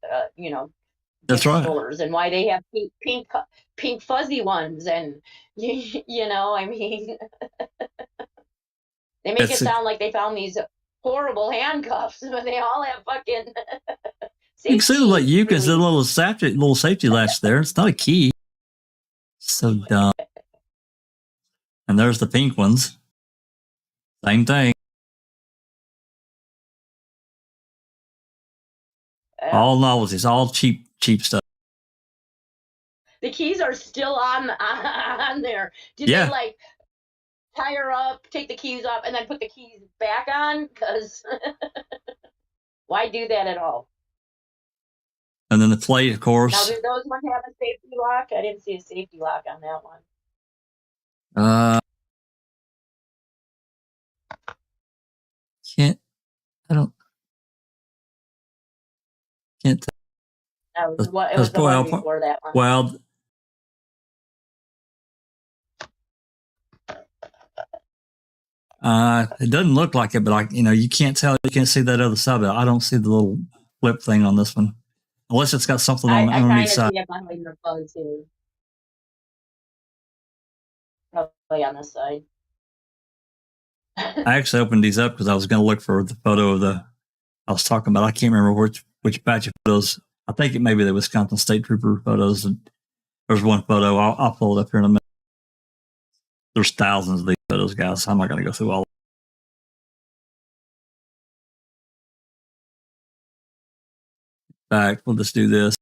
Speaker 2: that's right.
Speaker 3: stores, and why they have pink fuzzy ones, and I mean, they make it sound like they found these horrible handcuffs, but they all have fucking.
Speaker 2: You can see like you can see a little safety latch there. It's not a key. So dumb. And there's the pink ones. Same thing. All novelties, all cheap stuff.
Speaker 3: The keys are still on there. Did they like tie her up, take the keys off, and then put the keys back on? Because why do that at all?
Speaker 2: And then the plate, of course.
Speaker 3: Now, do those ones have a safety lock? I didn't see a safety lock on that one.
Speaker 2: Can't tell.
Speaker 3: It was the one before that one.
Speaker 2: Well, it doesn't look like it, but you can't tell. You can't see that other side. But I don't see the little flip thing on this one, unless it's got something on the underneath side.
Speaker 3: I kind of see it behind the plug too. Probably on this side.
Speaker 2: I actually opened these up because I was going to look for the photo of I was talking about. I can't remember which batch of photos. I think it may be the Wisconsin State Trooper photos. And there's one photo. I'll pull it up here in a minute. There's thousands of these photos, guys. I'm not going to go through all. In fact, we'll just do this.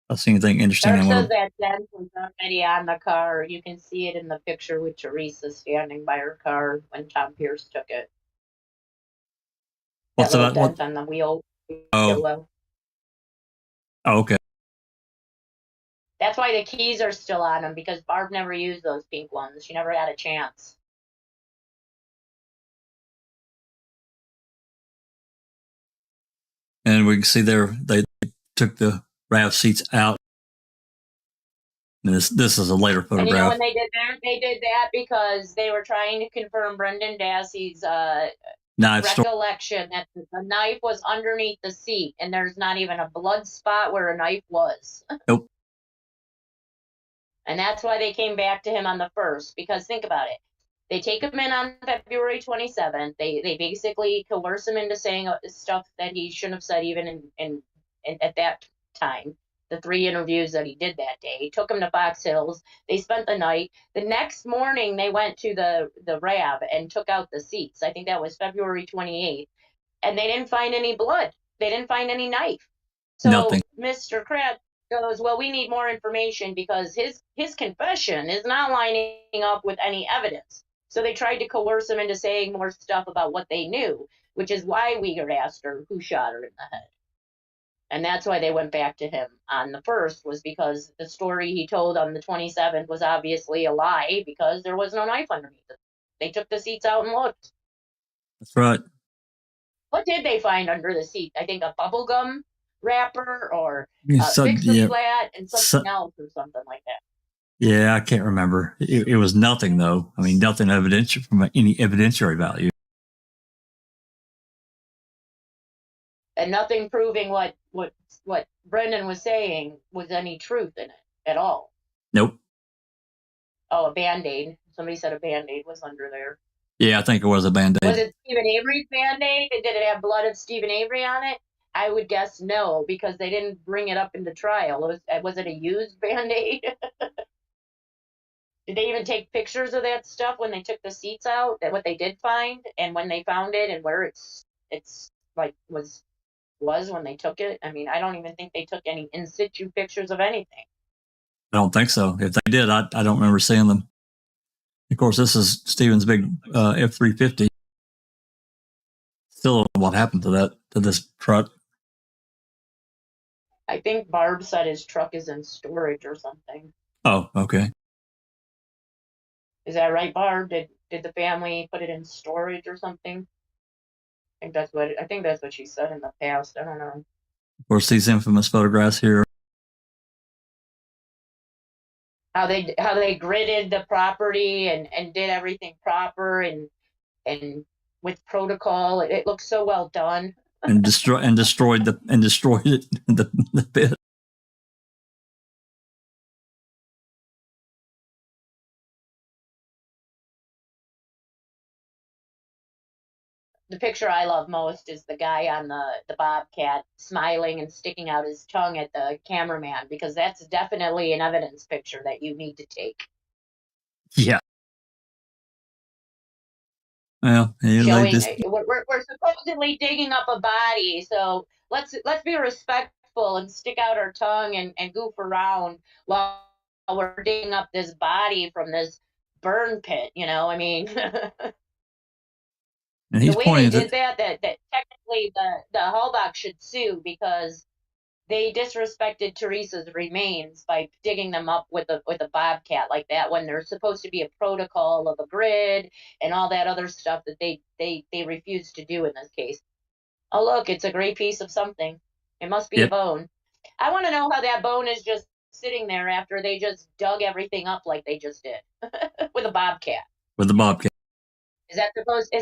Speaker 2: I'll see anything interesting.
Speaker 3: There says that dent was already on the car. You can see it in the picture with Teresa standing by her car when Tom Pierce took it.
Speaker 2: What's that?
Speaker 3: Dent on the wheel.
Speaker 2: Oh, okay.
Speaker 3: That's why the keys are still on them, because Barb never used those pink ones. She never had a chance.
Speaker 2: And we can see they took the RAV seats out This is a later
Speaker 3: And you know
Speaker 2: photograph.
Speaker 3: when they did that? They did that because they were trying to confirm Brendan Dassey's
Speaker 2: Knife story.
Speaker 3: recollection that the knife was underneath the seat, and there's not even a blood spot where a knife was.
Speaker 2: Nope.
Speaker 3: And that's why they came back to him on the 1st, because think about it. They take him in on February 27th. They basically coerce him into saying stuff that he shouldn't have said even in at that time. The 3 interviews that he did that day. He took him to Fox Hills. They spent the night. The next morning, they went to the RAB and took out the seats. I think that was February 28th. And they didn't find any blood. They didn't find any knife. So
Speaker 2: Nothing.
Speaker 3: Mr. Kratz goes, well, we need more information because his confession is not lining up with any evidence. So they tried to coerce him into saying more stuff about what they knew, which is why Uyghur asked her who shot her in the head. And that's why they went back to him on the 1st, was because the story he told on the 27th was obviously a lie because there was no knife underneath it. They took the seats out and looked.
Speaker 2: That's right.
Speaker 3: What did they find under the seat? I think a bubble gum wrapper or
Speaker 2: So,
Speaker 3: Fix-A-Flat and something else or something like that.
Speaker 2: Yeah, I can't remember. It was nothing, though. I mean, nothing evidential from any evidentiary value.
Speaker 3: And nothing proving what Brendan was saying was any truth in it at all.
Speaker 2: Nope.
Speaker 3: Oh, a Band-Aid. Somebody said a Band-Aid was under there.
Speaker 2: Yeah, I think it was a Band-Aid.
Speaker 3: Was it Stephen Avery's Band-Aid? Did it have blood of Stephen Avery on it? I would guess no, because they didn't bring it up into trial. Was it a used Band-Aid? Did they even take pictures of that stuff when they took the seats out? That what they did find, and when they found it, and where it's like was when they took it? I mean, I don't even think they took any in situ pictures of anything.
Speaker 2: I don't think so. If they did, I don't remember seeing them. Of course, this is Stephen's big F-350. Still don't know what happened to this truck.
Speaker 3: I think Barb said his truck is in storage or something.
Speaker 2: Oh, okay.
Speaker 3: Is that right, Barb? Did the family put it in storage or something? I think that's what she said in the past. I don't know.
Speaker 2: Of course, these infamous photographs here.
Speaker 3: How they gridded the property and did everything proper and with protocol. It looks so well done.
Speaker 2: and destroyed it the pit.
Speaker 3: The picture I love most is the guy on the Bobcat smiling and sticking out his tongue at the cameraman, because that's definitely an evidence picture that you need to take.
Speaker 2: Yeah. Well,
Speaker 3: Showing, we're supposedly digging up a body, so let's be respectful and stick out our tongue and goof around while we're digging up this body from this burn pit. You know, I mean.
Speaker 2: And he's
Speaker 3: the way
Speaker 2: pointing
Speaker 3: they did that technically the Hallbach should sue, because they disrespected Teresa's remains by digging them up with a bobcat like that, when there's supposed to be a protocol of a grid and all that other stuff that they refused to do in this case. Oh, look, it's a great piece of something. It must be a bone. I want to know how that bone is just sitting there after they just dug everything up like they just did with a bobcat.
Speaker 2: With the bobcat.
Speaker 3: Is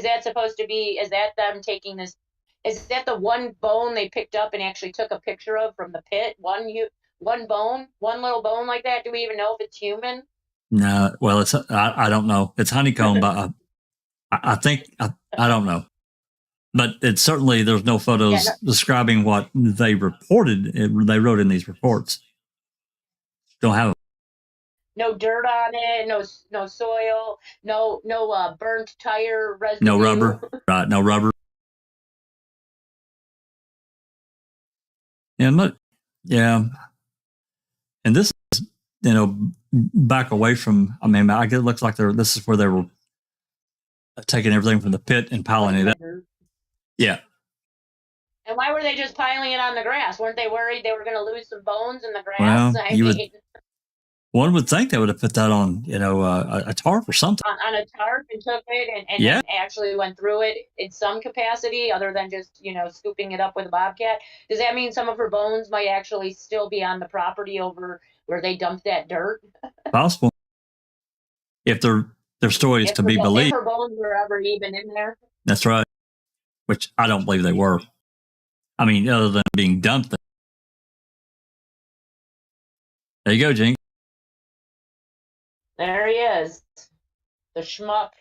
Speaker 3: that supposed to be, is that them taking this, is that the one bone they picked up and actually took a picture of from the pit? One bone, one little bone like that? Do we even know if it's human?
Speaker 2: No, well, I don't know. It's honeycomb, but I think, I don't know. But it's certainly, there's no photos describing what they reported. They wrote in these reports. Don't have
Speaker 3: no dirt on it, no soil, no burnt tire residue.
Speaker 2: No rubber, right? No rubber. Yeah. And this is, back away from. I mean, I guess it looks like this is where they were taking everything from the pit and piling it up. Yeah.
Speaker 3: And why were they just piling it on the grass? Weren't they worried they were going to lose some bones in the grass?
Speaker 2: Well, one would think they would have put that on, a tarp or something.
Speaker 3: On a tarp and took it and then actually went through it in some capacity other than just, scooping it up with a bobcat. Does that mean some of her bones might actually still be on the property over where they dumped that dirt.
Speaker 2: Possible. If their story is
Speaker 3: If
Speaker 2: to be believed.
Speaker 3: If her bones were ever even in there.
Speaker 2: That's right. Which I don't believe they were. I mean, other than being dumped. There you go, Jinx.
Speaker 3: There he is. The schmuck.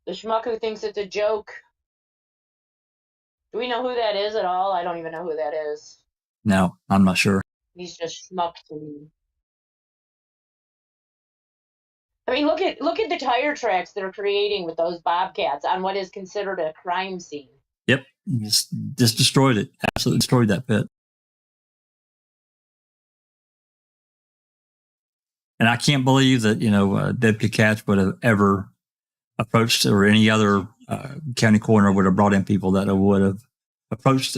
Speaker 3: The schmuck who thinks it's a joke. Do we know who that is at all? I don't even know who that is.
Speaker 2: No, I'm not sure.
Speaker 3: He's just schmuck to me. I mean, look at the tire tracks they're creating with those bobcats on what is considered a crime scene.
Speaker 2: Yep, just destroyed it. Absolutely destroyed that pit. And I can't believe that Deputy Katz would have ever approached, or any other county coroner would have brought in people that would have approached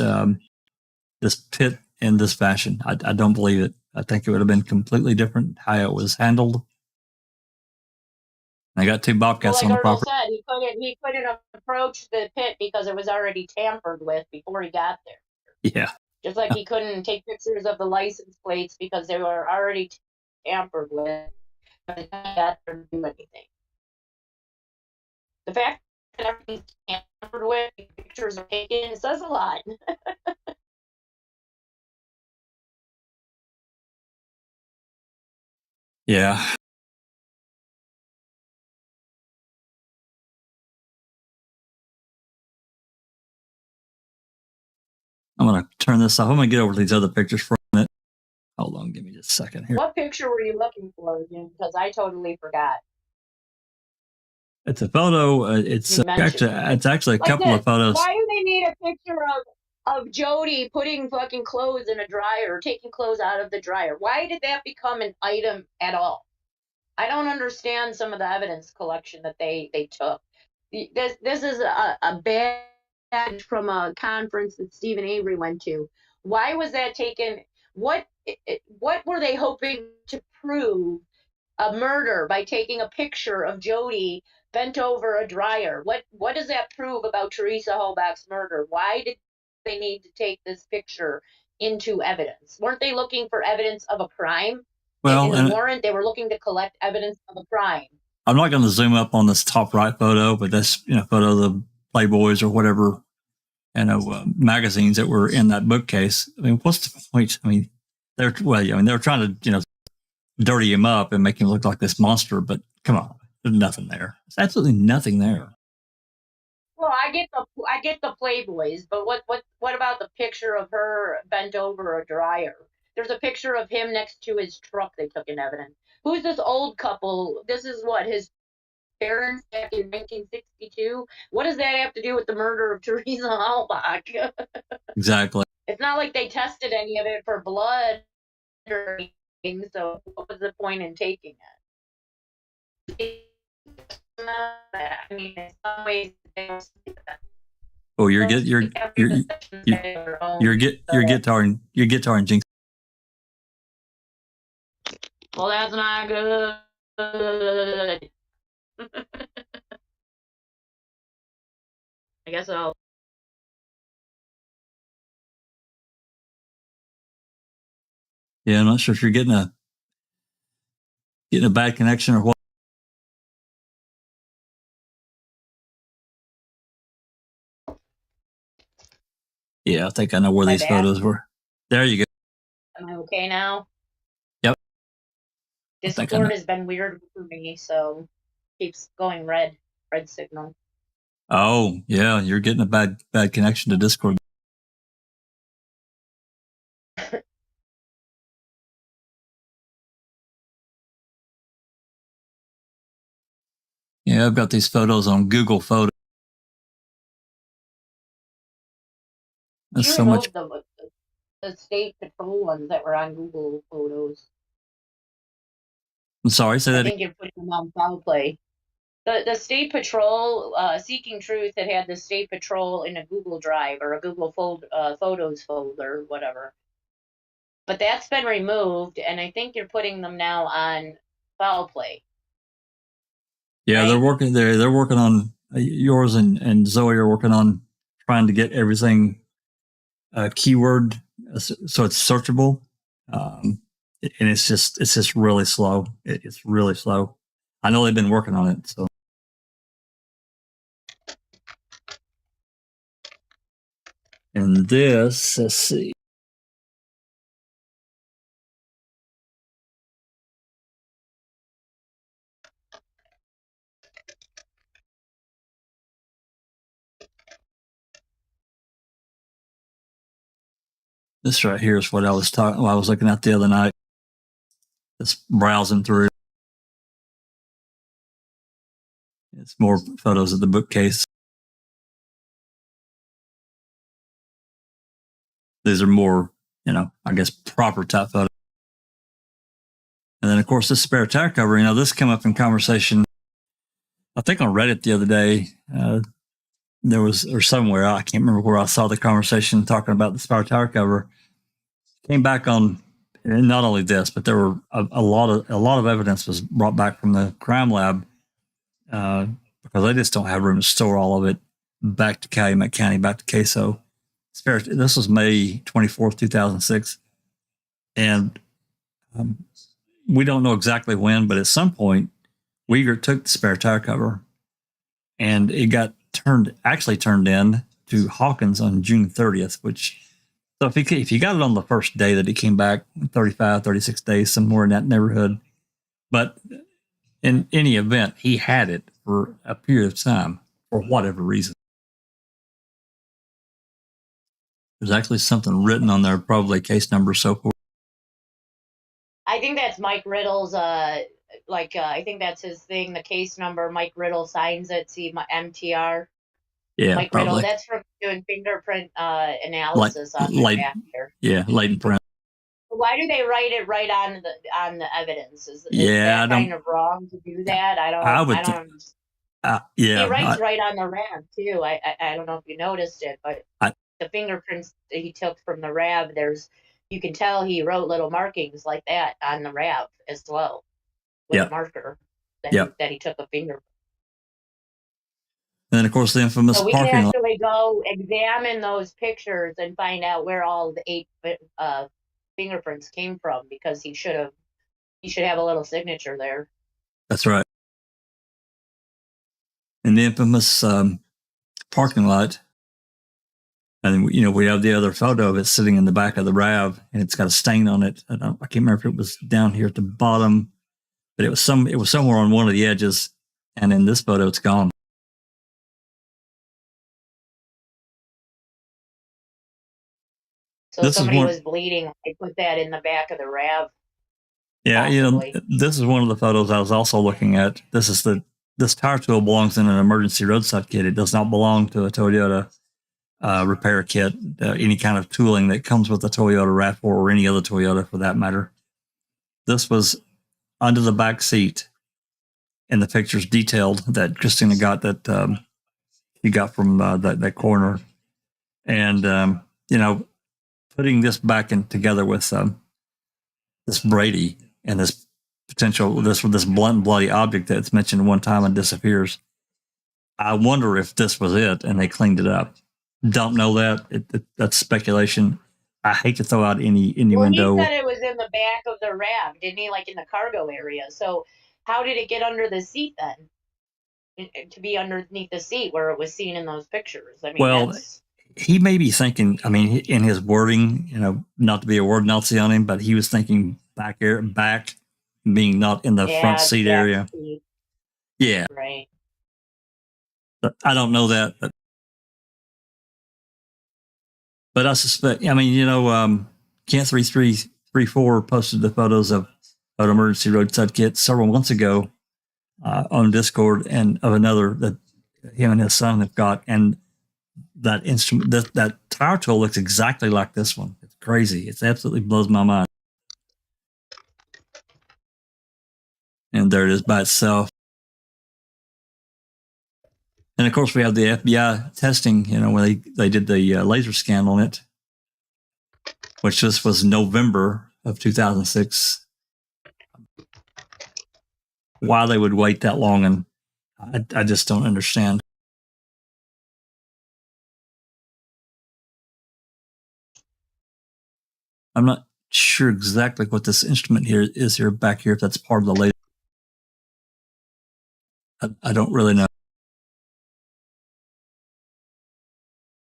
Speaker 2: this pit in this fashion. I don't believe it. I think it would have been completely different how it was handled. I got 2 bobcats on the property.
Speaker 3: Said, he couldn't approach the pit because it was already tampered with before he got there.
Speaker 2: Yeah.
Speaker 3: Just like he couldn't take pictures of the license plates because they were already tampered with. But he got there to do anything. The fact that everything's tampered with, pictures are taken, it says a lot.
Speaker 2: Yeah. I'm going to turn this off. I'm going to get over to these other pictures for a minute. Hold on. Give me just a second here.
Speaker 3: What picture were you looking for, Jim? Because I totally forgot.
Speaker 2: It's a photo. It's actually a couple of photos.
Speaker 3: Why do they need a picture of Jody putting fucking clothes in a dryer or taking clothes out of the dryer? Why did that become an item at all? I don't understand some of the evidence collection that they took. This is a badge from a conference that Stephen Avery went to. Why was that taken? What were they hoping to prove? A murder by taking a picture of Jody bent over a dryer. What does that prove about Teresa Halbach's murder? Why did they need to take this picture into evidence? Weren't they looking for evidence of a crime?
Speaker 2: Well,
Speaker 3: in the warrant, they were looking to collect evidence of a crime.
Speaker 2: I'm not going to zoom up on this top right photo, but that's photo of the Playboys or whatever, magazines that were in that bookcase. I mean, what's the point? I mean, they're trying to dirty him up and make him look like this monster, but come on, there's nothing there. There's absolutely nothing there.
Speaker 3: Well, I get the Playboys, but what about the picture of her bent over a dryer? There's a picture of him next to his truck they took in evidence. Who's this old couple? This is what, his parents back in 1962? What does that have to do with the murder of Teresa Halbach?
Speaker 2: Exactly.
Speaker 3: It's not like they tested any of it for blood or anything, so what was the point in taking it? I mean, in some ways,
Speaker 2: oh, you're guitaring Jinx.
Speaker 3: Well, that's not good. I guess I'll.
Speaker 2: Yeah, I'm not sure if you're getting a bad connection or what. Yeah, I think I know where these photos were. There you go.
Speaker 3: Am I okay now?
Speaker 2: Yep.
Speaker 3: Discord has been weird for me, so keeps going red signal.
Speaker 2: Oh, yeah, you're getting a bad connection to Discord. Yeah, I've got these photos on Google Photos. That's so much.
Speaker 3: The state patrol ones that were on Google Photos.
Speaker 2: I'm sorry, say that.
Speaker 3: I think you're putting them on foul play. The state patrol, Seeking Truth, had the state patrol in a Google Drive or a Google Photos folder, whatever. But that's been removed, and I think you're putting them now on foul play.
Speaker 2: Yeah, right? They're working on yours and Zoe are working on trying to get everything keyword so it's searchable. and it's just really slow. It's really slow. I know they've been working on it. So, and this, let's see. This right here is what I was talking. I was looking at the other night. Just browsing through. It's more photos of the bookcase. These are more, I guess proper type photos. And then of course this spare tire cover. This came up in conversation. I think on Reddit the other day. There was, or somewhere, I can't remember where I saw the conversation talking about the spare tire cover. Came back on, and not only this, but there were a lot of evidence was brought back from the crime lab because they just don't have room to store all of it back to Calumet County, back to Queso. This was May 24th, 2006, and we don't know exactly when, but at some point, Uyghur took the spare tire cover, and it got turned in to Hawkins on June 30th, which, so if you got it on the first day that he came back, 35, 36 days, somewhere in that neighborhood, but in any event, he had it for a period of time for whatever reason. There's actually something written on there, probably case number, so forth.
Speaker 3: I think that's Mike Riddle's, I think that's his thing, the case number. Mike Riddle signs it, see my MTR.
Speaker 2: Yeah,
Speaker 3: Mike
Speaker 2: probably.
Speaker 3: Riddle, that's from doing fingerprint analysis on the back there.
Speaker 2: Yeah, latent print.
Speaker 3: Why do they write it right on the evidence? Is that kind of wrong to do that? I don't understand.
Speaker 2: Yeah,
Speaker 3: he writes right on the RAB too. I don't know if you noticed it, but the fingerprints that he took from the RAB, you can tell he wrote little markings like that on the RAB as well with a marker that he took a fingerprint.
Speaker 2: And then of course the infamous
Speaker 3: so we
Speaker 2: parking
Speaker 3: can
Speaker 2: lot.
Speaker 3: actually go examine those pictures and find out where all the 8 fingerprints came from, because he should have a little signature there.
Speaker 2: That's right. And the infamous parking lot. And we have the other photo of it sitting in the back of the RAV, and it's got a stain on it. I can't remember if it was down here at the bottom, but it was somewhere on one of the edges. And in this photo, it's gone.
Speaker 3: So somebody was bleeding. They put that in the back of the RAV.
Speaker 2: Yeah, possibly. This is one of the photos I was also looking at. This tire tool belongs in an emergency roadside kit. It does not belong to a Toyota repair kit, any kind of tooling that comes with a Toyota RAV4 or any other Toyota for that matter. This was under the back seat, and the pictures detailed that Christina got that he got from that corner, and putting this back in together with this Brady and this potential this blunt and bloody object that's mentioned one time and disappears. I wonder if this was it and they cleaned it up. Don't know that. That's speculation. I hate to throw out any innuendo.
Speaker 3: Well, he said it was in the back of the RAV, didn't he? Like in the cargo area. So how did it get under the seat then? To be underneath the seat where it was seen in those pictures. I mean,
Speaker 2: he may be thinking, in his wording, not to be a word Nazi on him, but he was thinking back being not in the front seat area. Yeah.
Speaker 3: Right.
Speaker 2: But I don't know that, but I suspect, Kent 3334 posted the photos of an emergency roadside kit several months ago on Discord, and of another that him and his son have got. And that instrument, that tire tool looks exactly like this one. It's crazy. It absolutely blows my mind. And there it is by itself. And of course, we have the FBI testing, when they did the laser scan on it, which this was November of 2006. Why they would wait that long, and I just don't understand. I'm not sure exactly what this instrument here is here back here. If that's part of the latest, I don't really know.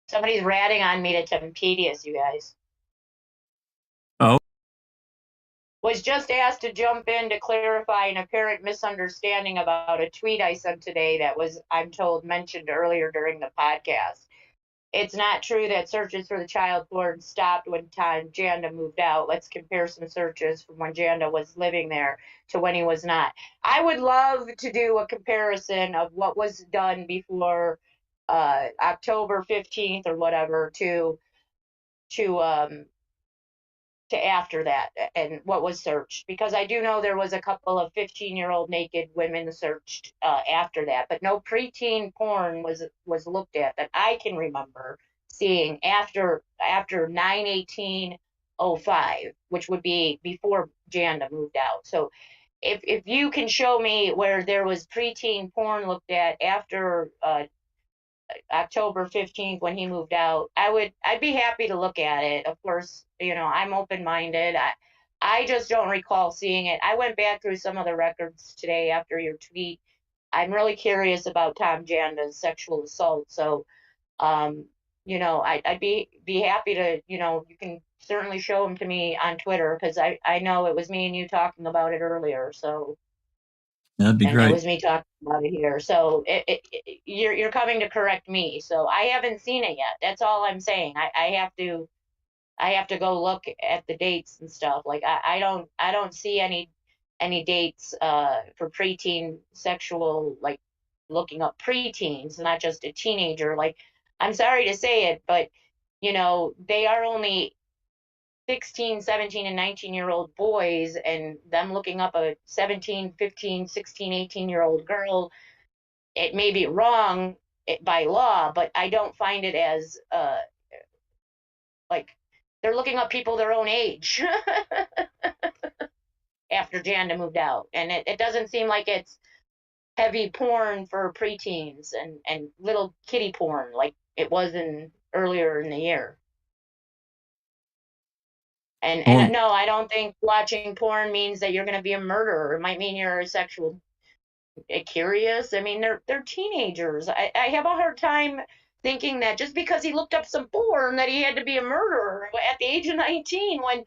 Speaker 3: Somebody's ratting on me to Tempedious, you guys.
Speaker 2: Oh,
Speaker 3: Was just asked to jump in to clarify an apparent misunderstanding about a tweet I sent today that was, I'm told, mentioned earlier during the podcast. It's not true that searches for the child porn stopped when Tom Janda moved out. Let's compare some searches from when Janda was living there to when he was not. I would love to do a comparison of what was done before October 15th or whatever to after that and what was searched, because I do know there was a couple of 15-year-old naked women searched after that, but no preteen porn was looked at that I can remember seeing after 9/18/05, which would be before Janda moved out. So if you can show me where there was preteen porn looked at after October 15th when he moved out, I'd be happy to look at it. Of course, I'm open-minded. I just don't recall seeing it. I went back through some of the records today after your tweet. I'm really curious about Tom Janda's sexual assault. So, I'd be happy to, you can certainly show him to me on Twitter, because I know it was me and you talking about it earlier. So,
Speaker 2: that'd be
Speaker 3: and
Speaker 2: great.
Speaker 3: it was me talking about it here. So you're coming to correct me. So I haven't seen it yet. That's all I'm saying. I have to go look at the dates and stuff. Like I don't see any dates for preteen sexual, like looking up preteens, not just a teenager. Like, I'm sorry to say it, but they are only 16, 17, and 19-year-old boys, and them looking up a 17, 15, 16, 18-year-old girl, it may be wrong by law, but I don't find it as like they're looking up people their own age after Janda moved out. And it doesn't seem like it's heavy porn for preteens and little kitty porn like it was earlier in the year. And no, I don't think watching porn means that you're going to be a murderer. It might mean you're a sexual curious. I mean, they're teenagers. I have a hard time thinking that just because he looked up some porn that he had to be a murderer at the age of 19. When,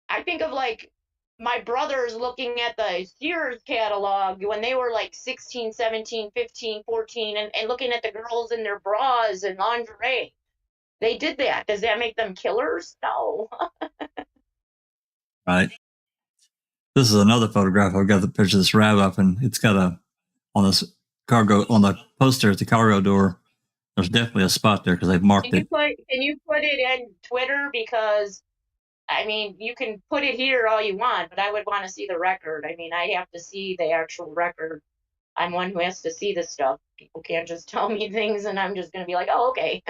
Speaker 3: I think of like my brothers looking at the Sears catalog when they were like 16, 17, 15, 14, and looking at the girls in their bras and lingerie. They did that. Does that make them killers? No.
Speaker 2: Right. This is another photograph. I've got the picture of this wrap up, and it's got on this cargo, on the poster at the cargo door. There's definitely a spot there because they've marked it.
Speaker 3: Can you put it in Twitter? Because, I mean, you can put it here all you want, but I would want to see the record. I mean, I have to see the actual record. I'm one who has to see this stuff. People can't just tell me things and I'm just going to be like, oh, okay.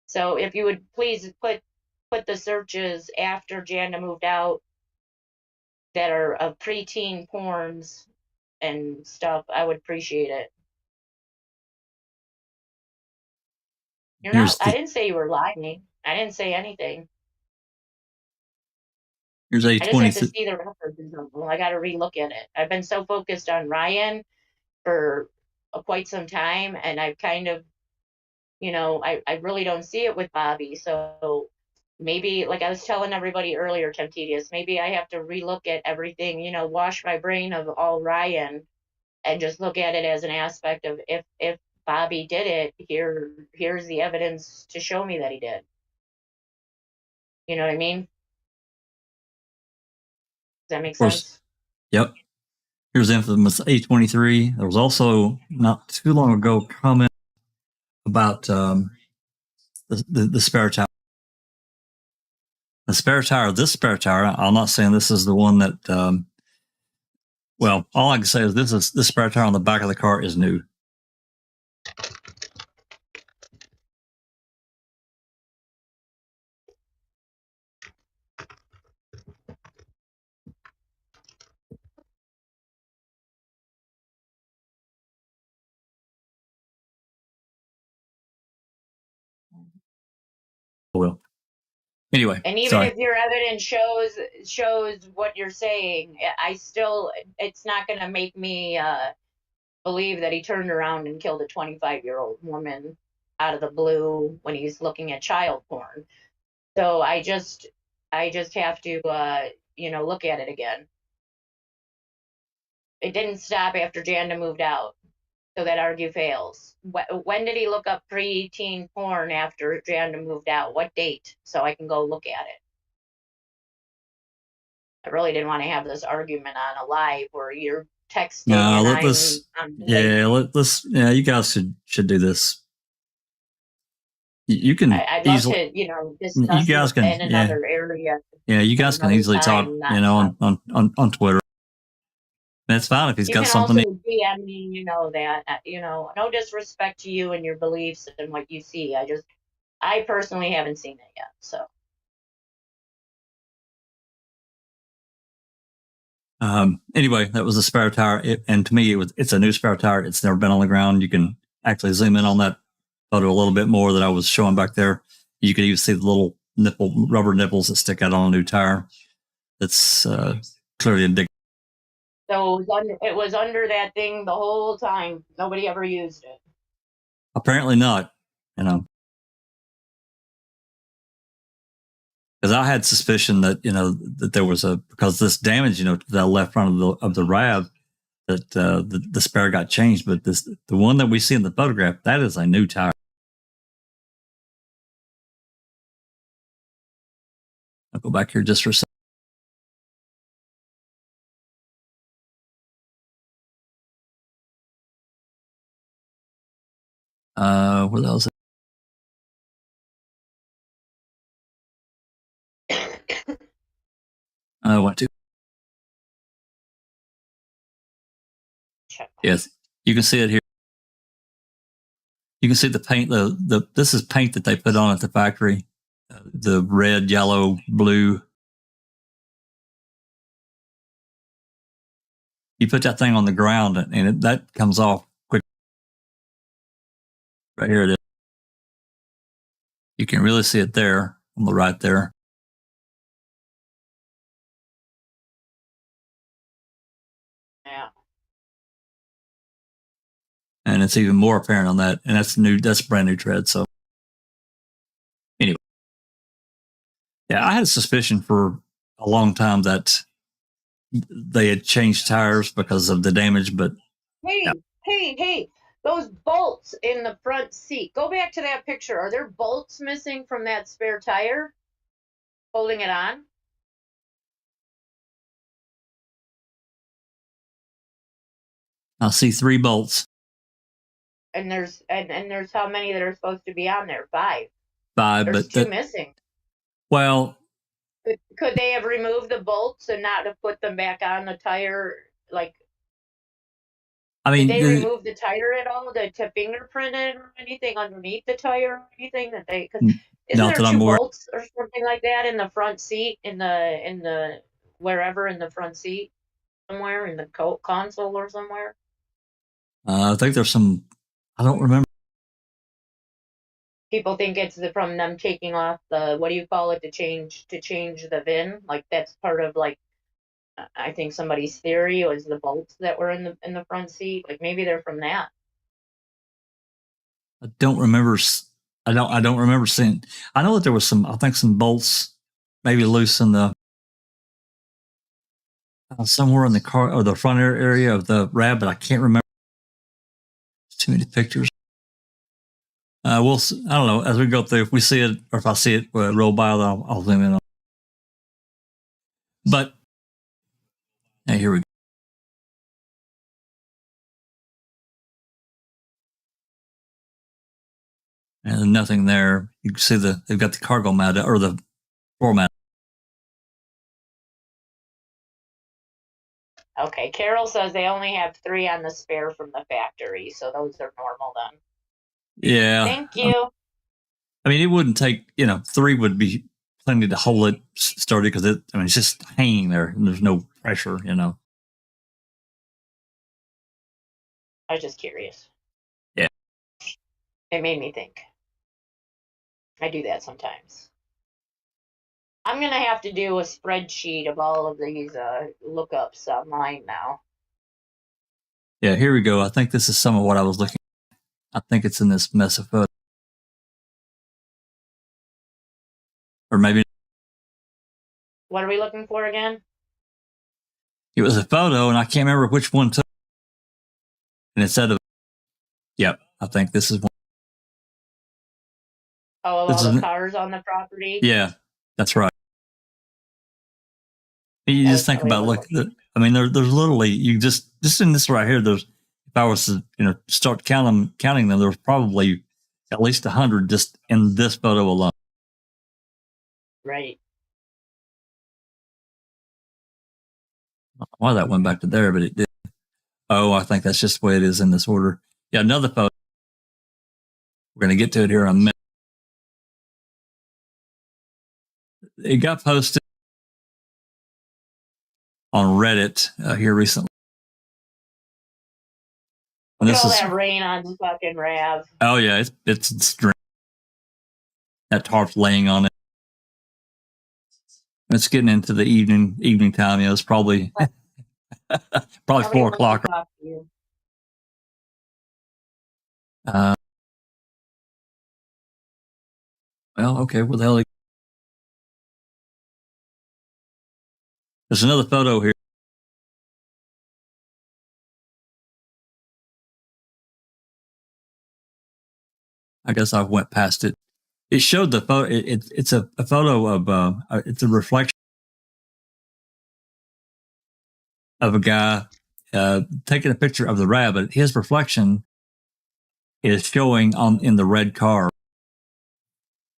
Speaker 3: So if you would please put the searches after Janda moved out that are of preteen porns and stuff, I would appreciate it. I didn't say you were lying. I didn't say anything.
Speaker 2: Here's
Speaker 3: I just have to see the records and something. I got to relook at it. I've been so focused on Ryan for quite some time, and I've kind of, I really don't see it with Bobby. So maybe, like I was telling everybody earlier, Temptedious, maybe I have to relook at everything, wash my brain of all Ryan and just look at it as an aspect of if Bobby did it, here's the evidence to show me that he did. You know what I mean? Does that make sense?
Speaker 2: Yep. Here's infamous A23. There was also not too long ago a comment about the spare tire. The spare tire, this spare tire, I'm not saying this is the one that, well, all I can say is this spare tire on the back of the car is new. Well, anyway,
Speaker 3: And even
Speaker 2: sorry.
Speaker 3: if your evidence shows what you're saying, it's not going to make me believe that he turned around and killed a 25-year-old woman out of the blue when he's looking at child porn. So I just have to look at it again. It didn't stop after Janda moved out, so that argue fails. When did he look up pre-teen porn after Janda moved out? What date? So I can go look at it. I really didn't want to have this argument on a live where you're texting
Speaker 2: No,
Speaker 3: and
Speaker 2: let's
Speaker 3: I'm
Speaker 2: let's you guys should do this. You can
Speaker 3: I'd love
Speaker 2: easily,
Speaker 3: to, discuss
Speaker 2: you guys
Speaker 3: it
Speaker 2: can,
Speaker 3: in another area.
Speaker 2: you guys can
Speaker 3: another
Speaker 2: easily talk,
Speaker 3: time,
Speaker 2: on Twitter. And it's fine if he's
Speaker 3: You
Speaker 2: got
Speaker 3: can
Speaker 2: something.
Speaker 3: also DM me, that, no disrespect to you and your beliefs and what you see. I personally haven't seen it yet, so.
Speaker 2: Anyway, that was a spare tire, and to me, it's a new spare tire. It's never been on the ground. You can actually zoom in on that photo a little bit more that I was showing back there. You could even see the little rubber nipples that stick out on a new tire. It's clearly indicative.
Speaker 3: So it was under that thing the whole time. Nobody ever used it.
Speaker 2: Apparently not, because I had suspicion that that there was because this damage to the left front of the RAV, that the spare got changed, but the one that we see in the photograph, that is a new tire. I'll go back here just for a second. Where that was it? I went to. Yes, you can see it here. You can see the paint. This is paint that they put on at the factory. The red, yellow, blue. You put that thing on the ground, and that comes off quick. Right here it is. You can really see it there on the right there.
Speaker 3: Yeah.
Speaker 2: And it's even more apparent on that. And that's new. That's brand new tread. So anyway, yeah, I had a suspicion for a long time that they had changed tires because of the damage. But
Speaker 3: hey, those bolts in the front seat. Go back to that picture. Are there bolts missing from that spare tire holding it on?
Speaker 2: I see 3 bolts.
Speaker 3: And there's how many that are supposed to be on there? 5.
Speaker 2: 5,
Speaker 3: There's
Speaker 2: but
Speaker 3: 2 missing.
Speaker 2: Well,
Speaker 3: could they have removed the bolts and not have put them back on the tire? Like,
Speaker 2: I mean,
Speaker 3: did they remove the tire at all to fingerprint it or anything underneath the tire or anything that they? Cause isn't there 2 bolts or something like that in the front seat in the wherever in the front seat somewhere in the console or somewhere?
Speaker 2: I think there's some. I don't remember.
Speaker 3: People think it's from them taking off the, what do you call it, to change the VIN. Like that's part of, like, I think somebody's theory was the bolts that were in the front seat. Like maybe they're from that.
Speaker 2: I don't remember. I don't remember seeing. I know that there was some. I think some bolts maybe loose in the somewhere in the car or the front area of the RAV, but I can't remember. There's too many pictures. I don't know, as we go through, if we see it or if I see it roll by, I'll zoom in on. But hey, here we go. And nothing there. You can see they've got the cargo mat or the floor mat.
Speaker 3: Okay, Carol says they only have 3 on the spare from the factory, so those are normal then.
Speaker 2: Yeah.
Speaker 3: Thank you.
Speaker 2: I mean, it wouldn't take, 3 would be plenty to hold it sturdy because it's just hanging there and there's no pressure,
Speaker 3: I was just curious.
Speaker 2: Yeah.
Speaker 3: It made me think. I do that sometimes. I'm going to have to do a spreadsheet of all of these lookups online now.
Speaker 2: Yeah, here we go. I think this is some of what I was looking at. I think it's in this mess of photo. Or maybe
Speaker 3: What are we looking for again?
Speaker 2: it was a photo, and I can't remember which one took. And instead of, yep, I think this is one.
Speaker 3: Oh,
Speaker 2: This
Speaker 3: all
Speaker 2: is-
Speaker 3: the cars on the property?
Speaker 2: Yeah, that's right. You just think about I mean, there's literally you just in this right here. There's if I was to start counting them, there's probably at least 100 just in this photo alone.
Speaker 3: Right.
Speaker 2: Why that went back to there, but it did. Oh, I think that's just the way it is in this order. Yeah, another photo. We're going to get to it here in a minute. It got posted on Reddit here recently. And
Speaker 3: Look
Speaker 2: this
Speaker 3: at all
Speaker 2: is
Speaker 3: that rain on the fucking Rav.
Speaker 2: oh yeah, it's that tarp's laying on it. It's getting into the evening time. It's probably probably 4 o'clock. Well, okay, where the hell? There's another photo here. I guess I went past it. It showed the photo. It's a photo of it's a reflection of a guy taking a picture of the rabbit. His reflection is showing in the red car,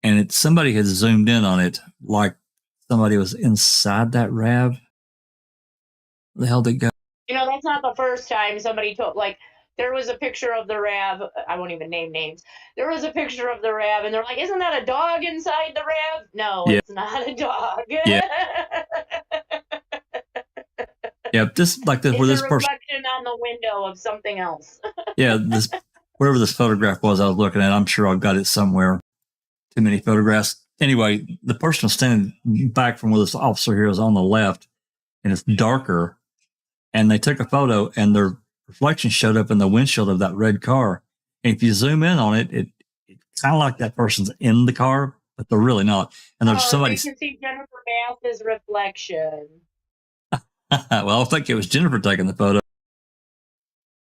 Speaker 2: and somebody had zoomed in on it, like somebody was inside that Rav. Where the hell did it go?
Speaker 3: That's not the first time somebody took, there was a picture of the Rav. I won't even name names. There was a picture of the Rav, and they're like, isn't that a dog inside the Rav? No, yeah. It's not a dog.
Speaker 2: Yeah. Yeah, this like this.
Speaker 3: It's
Speaker 2: where this
Speaker 3: a
Speaker 2: person
Speaker 3: reflection on the window of something else.
Speaker 2: Yeah, this whatever this photograph was I was looking at, I'm sure I've got it somewhere. Too many photographs. Anyway, the person was standing back from where this officer here is on the left, and it's darker. And they took a photo, and their reflection showed up in the windshield of that red car. And if you zoom in on it, it's kind of like that person's in the car, but they're really not. And there's somebody.
Speaker 3: You can see Jennifer Bass's reflection.
Speaker 2: Well, I think it was Jennifer taking the photo.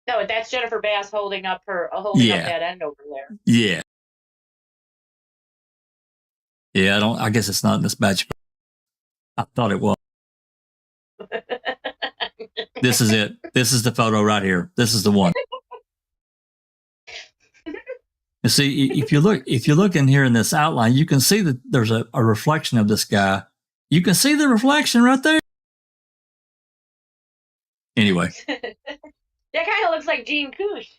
Speaker 3: No, that's Jennifer Bass holding up up that end over there.
Speaker 2: Yeah. Yeah, I guess it's not in this batch. I thought it was. This is it. This is the photo right here. This is the one. You see, if you look in here in this outline, you can see that there's a reflection of this guy. You can see the reflection right there. Anyway.
Speaker 3: That kind of looks like Gene Koosh.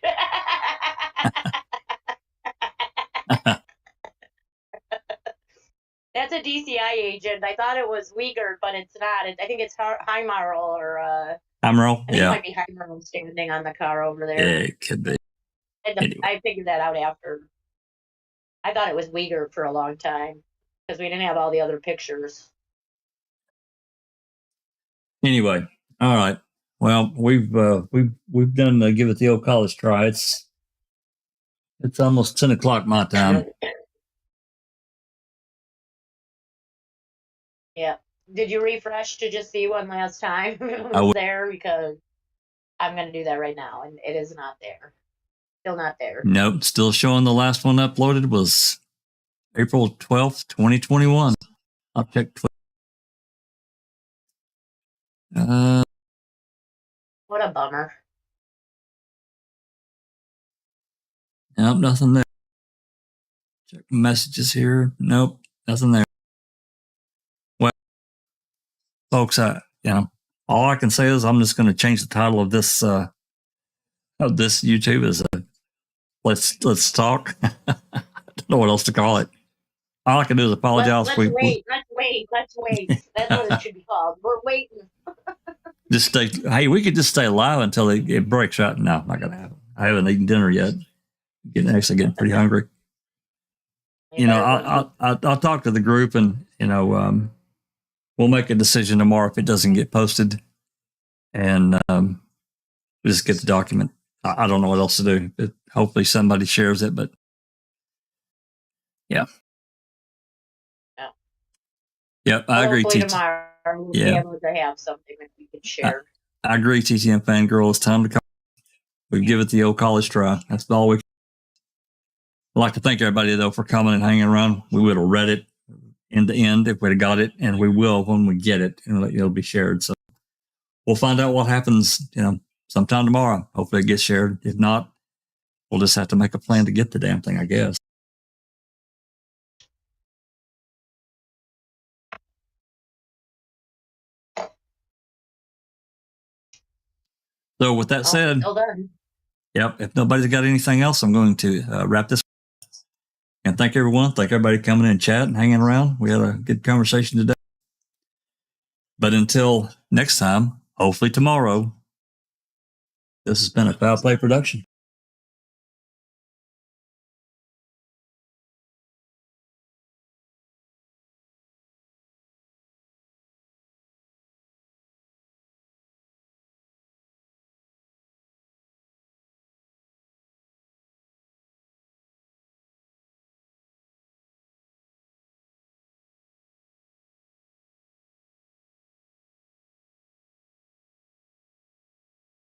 Speaker 3: That's a DCI agent. I thought it was Uyghur, but it's not. I think it's Heimarl or...
Speaker 2: Heimarl, yeah.
Speaker 3: It might be Heimarl standing on the car over there.
Speaker 2: Yeah, it could be.
Speaker 3: Anyway. I figured that out after. I thought it was Uyghur for a long time because we didn't have all the other pictures.
Speaker 2: Anyway, all right. Well, we've done give it the old college try. It's almost 10 o'clock my time.
Speaker 3: Yeah. Did you refresh to just see one last time it was there? Because I'm going to do that right now, and it is not there. Still not there.
Speaker 2: Nope. Still showing the last one uploaded was April 12th, 2021. I'll check Twitter.
Speaker 3: What a bummer.
Speaker 2: Nope, nothing there. Check messages here. Nope, nothing there. Well, folks, all I can say is I'm just going to change the title of this YouTube as let's talk. I don't know what else to call it. All I can do is apologize.
Speaker 3: Let's wait. That's what it should be called. We're waiting.
Speaker 2: Just stay. Hey, we could just stay live until it breaks out. No, not gonna happen. I haven't eaten dinner yet. Actually getting pretty hungry. you know, I'll talk to the group, and we'll make a decision tomorrow if it doesn't get posted, and just get the document. I don't know what else to do. Hopefully somebody shares it, but yeah. Yep, I agree.
Speaker 3: Hopefully tomorrow we'll be able to have something that we can share.
Speaker 2: I agree, TTM Fangirl. It's time to come. We give it the old college try. That's all we. I'd like to thank everybody, though, for coming and hanging around. We would have read it end to end if we'd have got it, and we will when we get it, and it'll be shared. So we'll find out what happens, sometime tomorrow. Hopefully it gets shared. If not, we'll just have to make a plan to get the damn thing, I guess. So with that said, yep, if nobody's got anything else, I'm going to wrap this. And thank everyone. Thank everybody coming in and chat and hanging around. We had a good conversation today. But until next time, hopefully tomorrow, this has been a Foul Play production.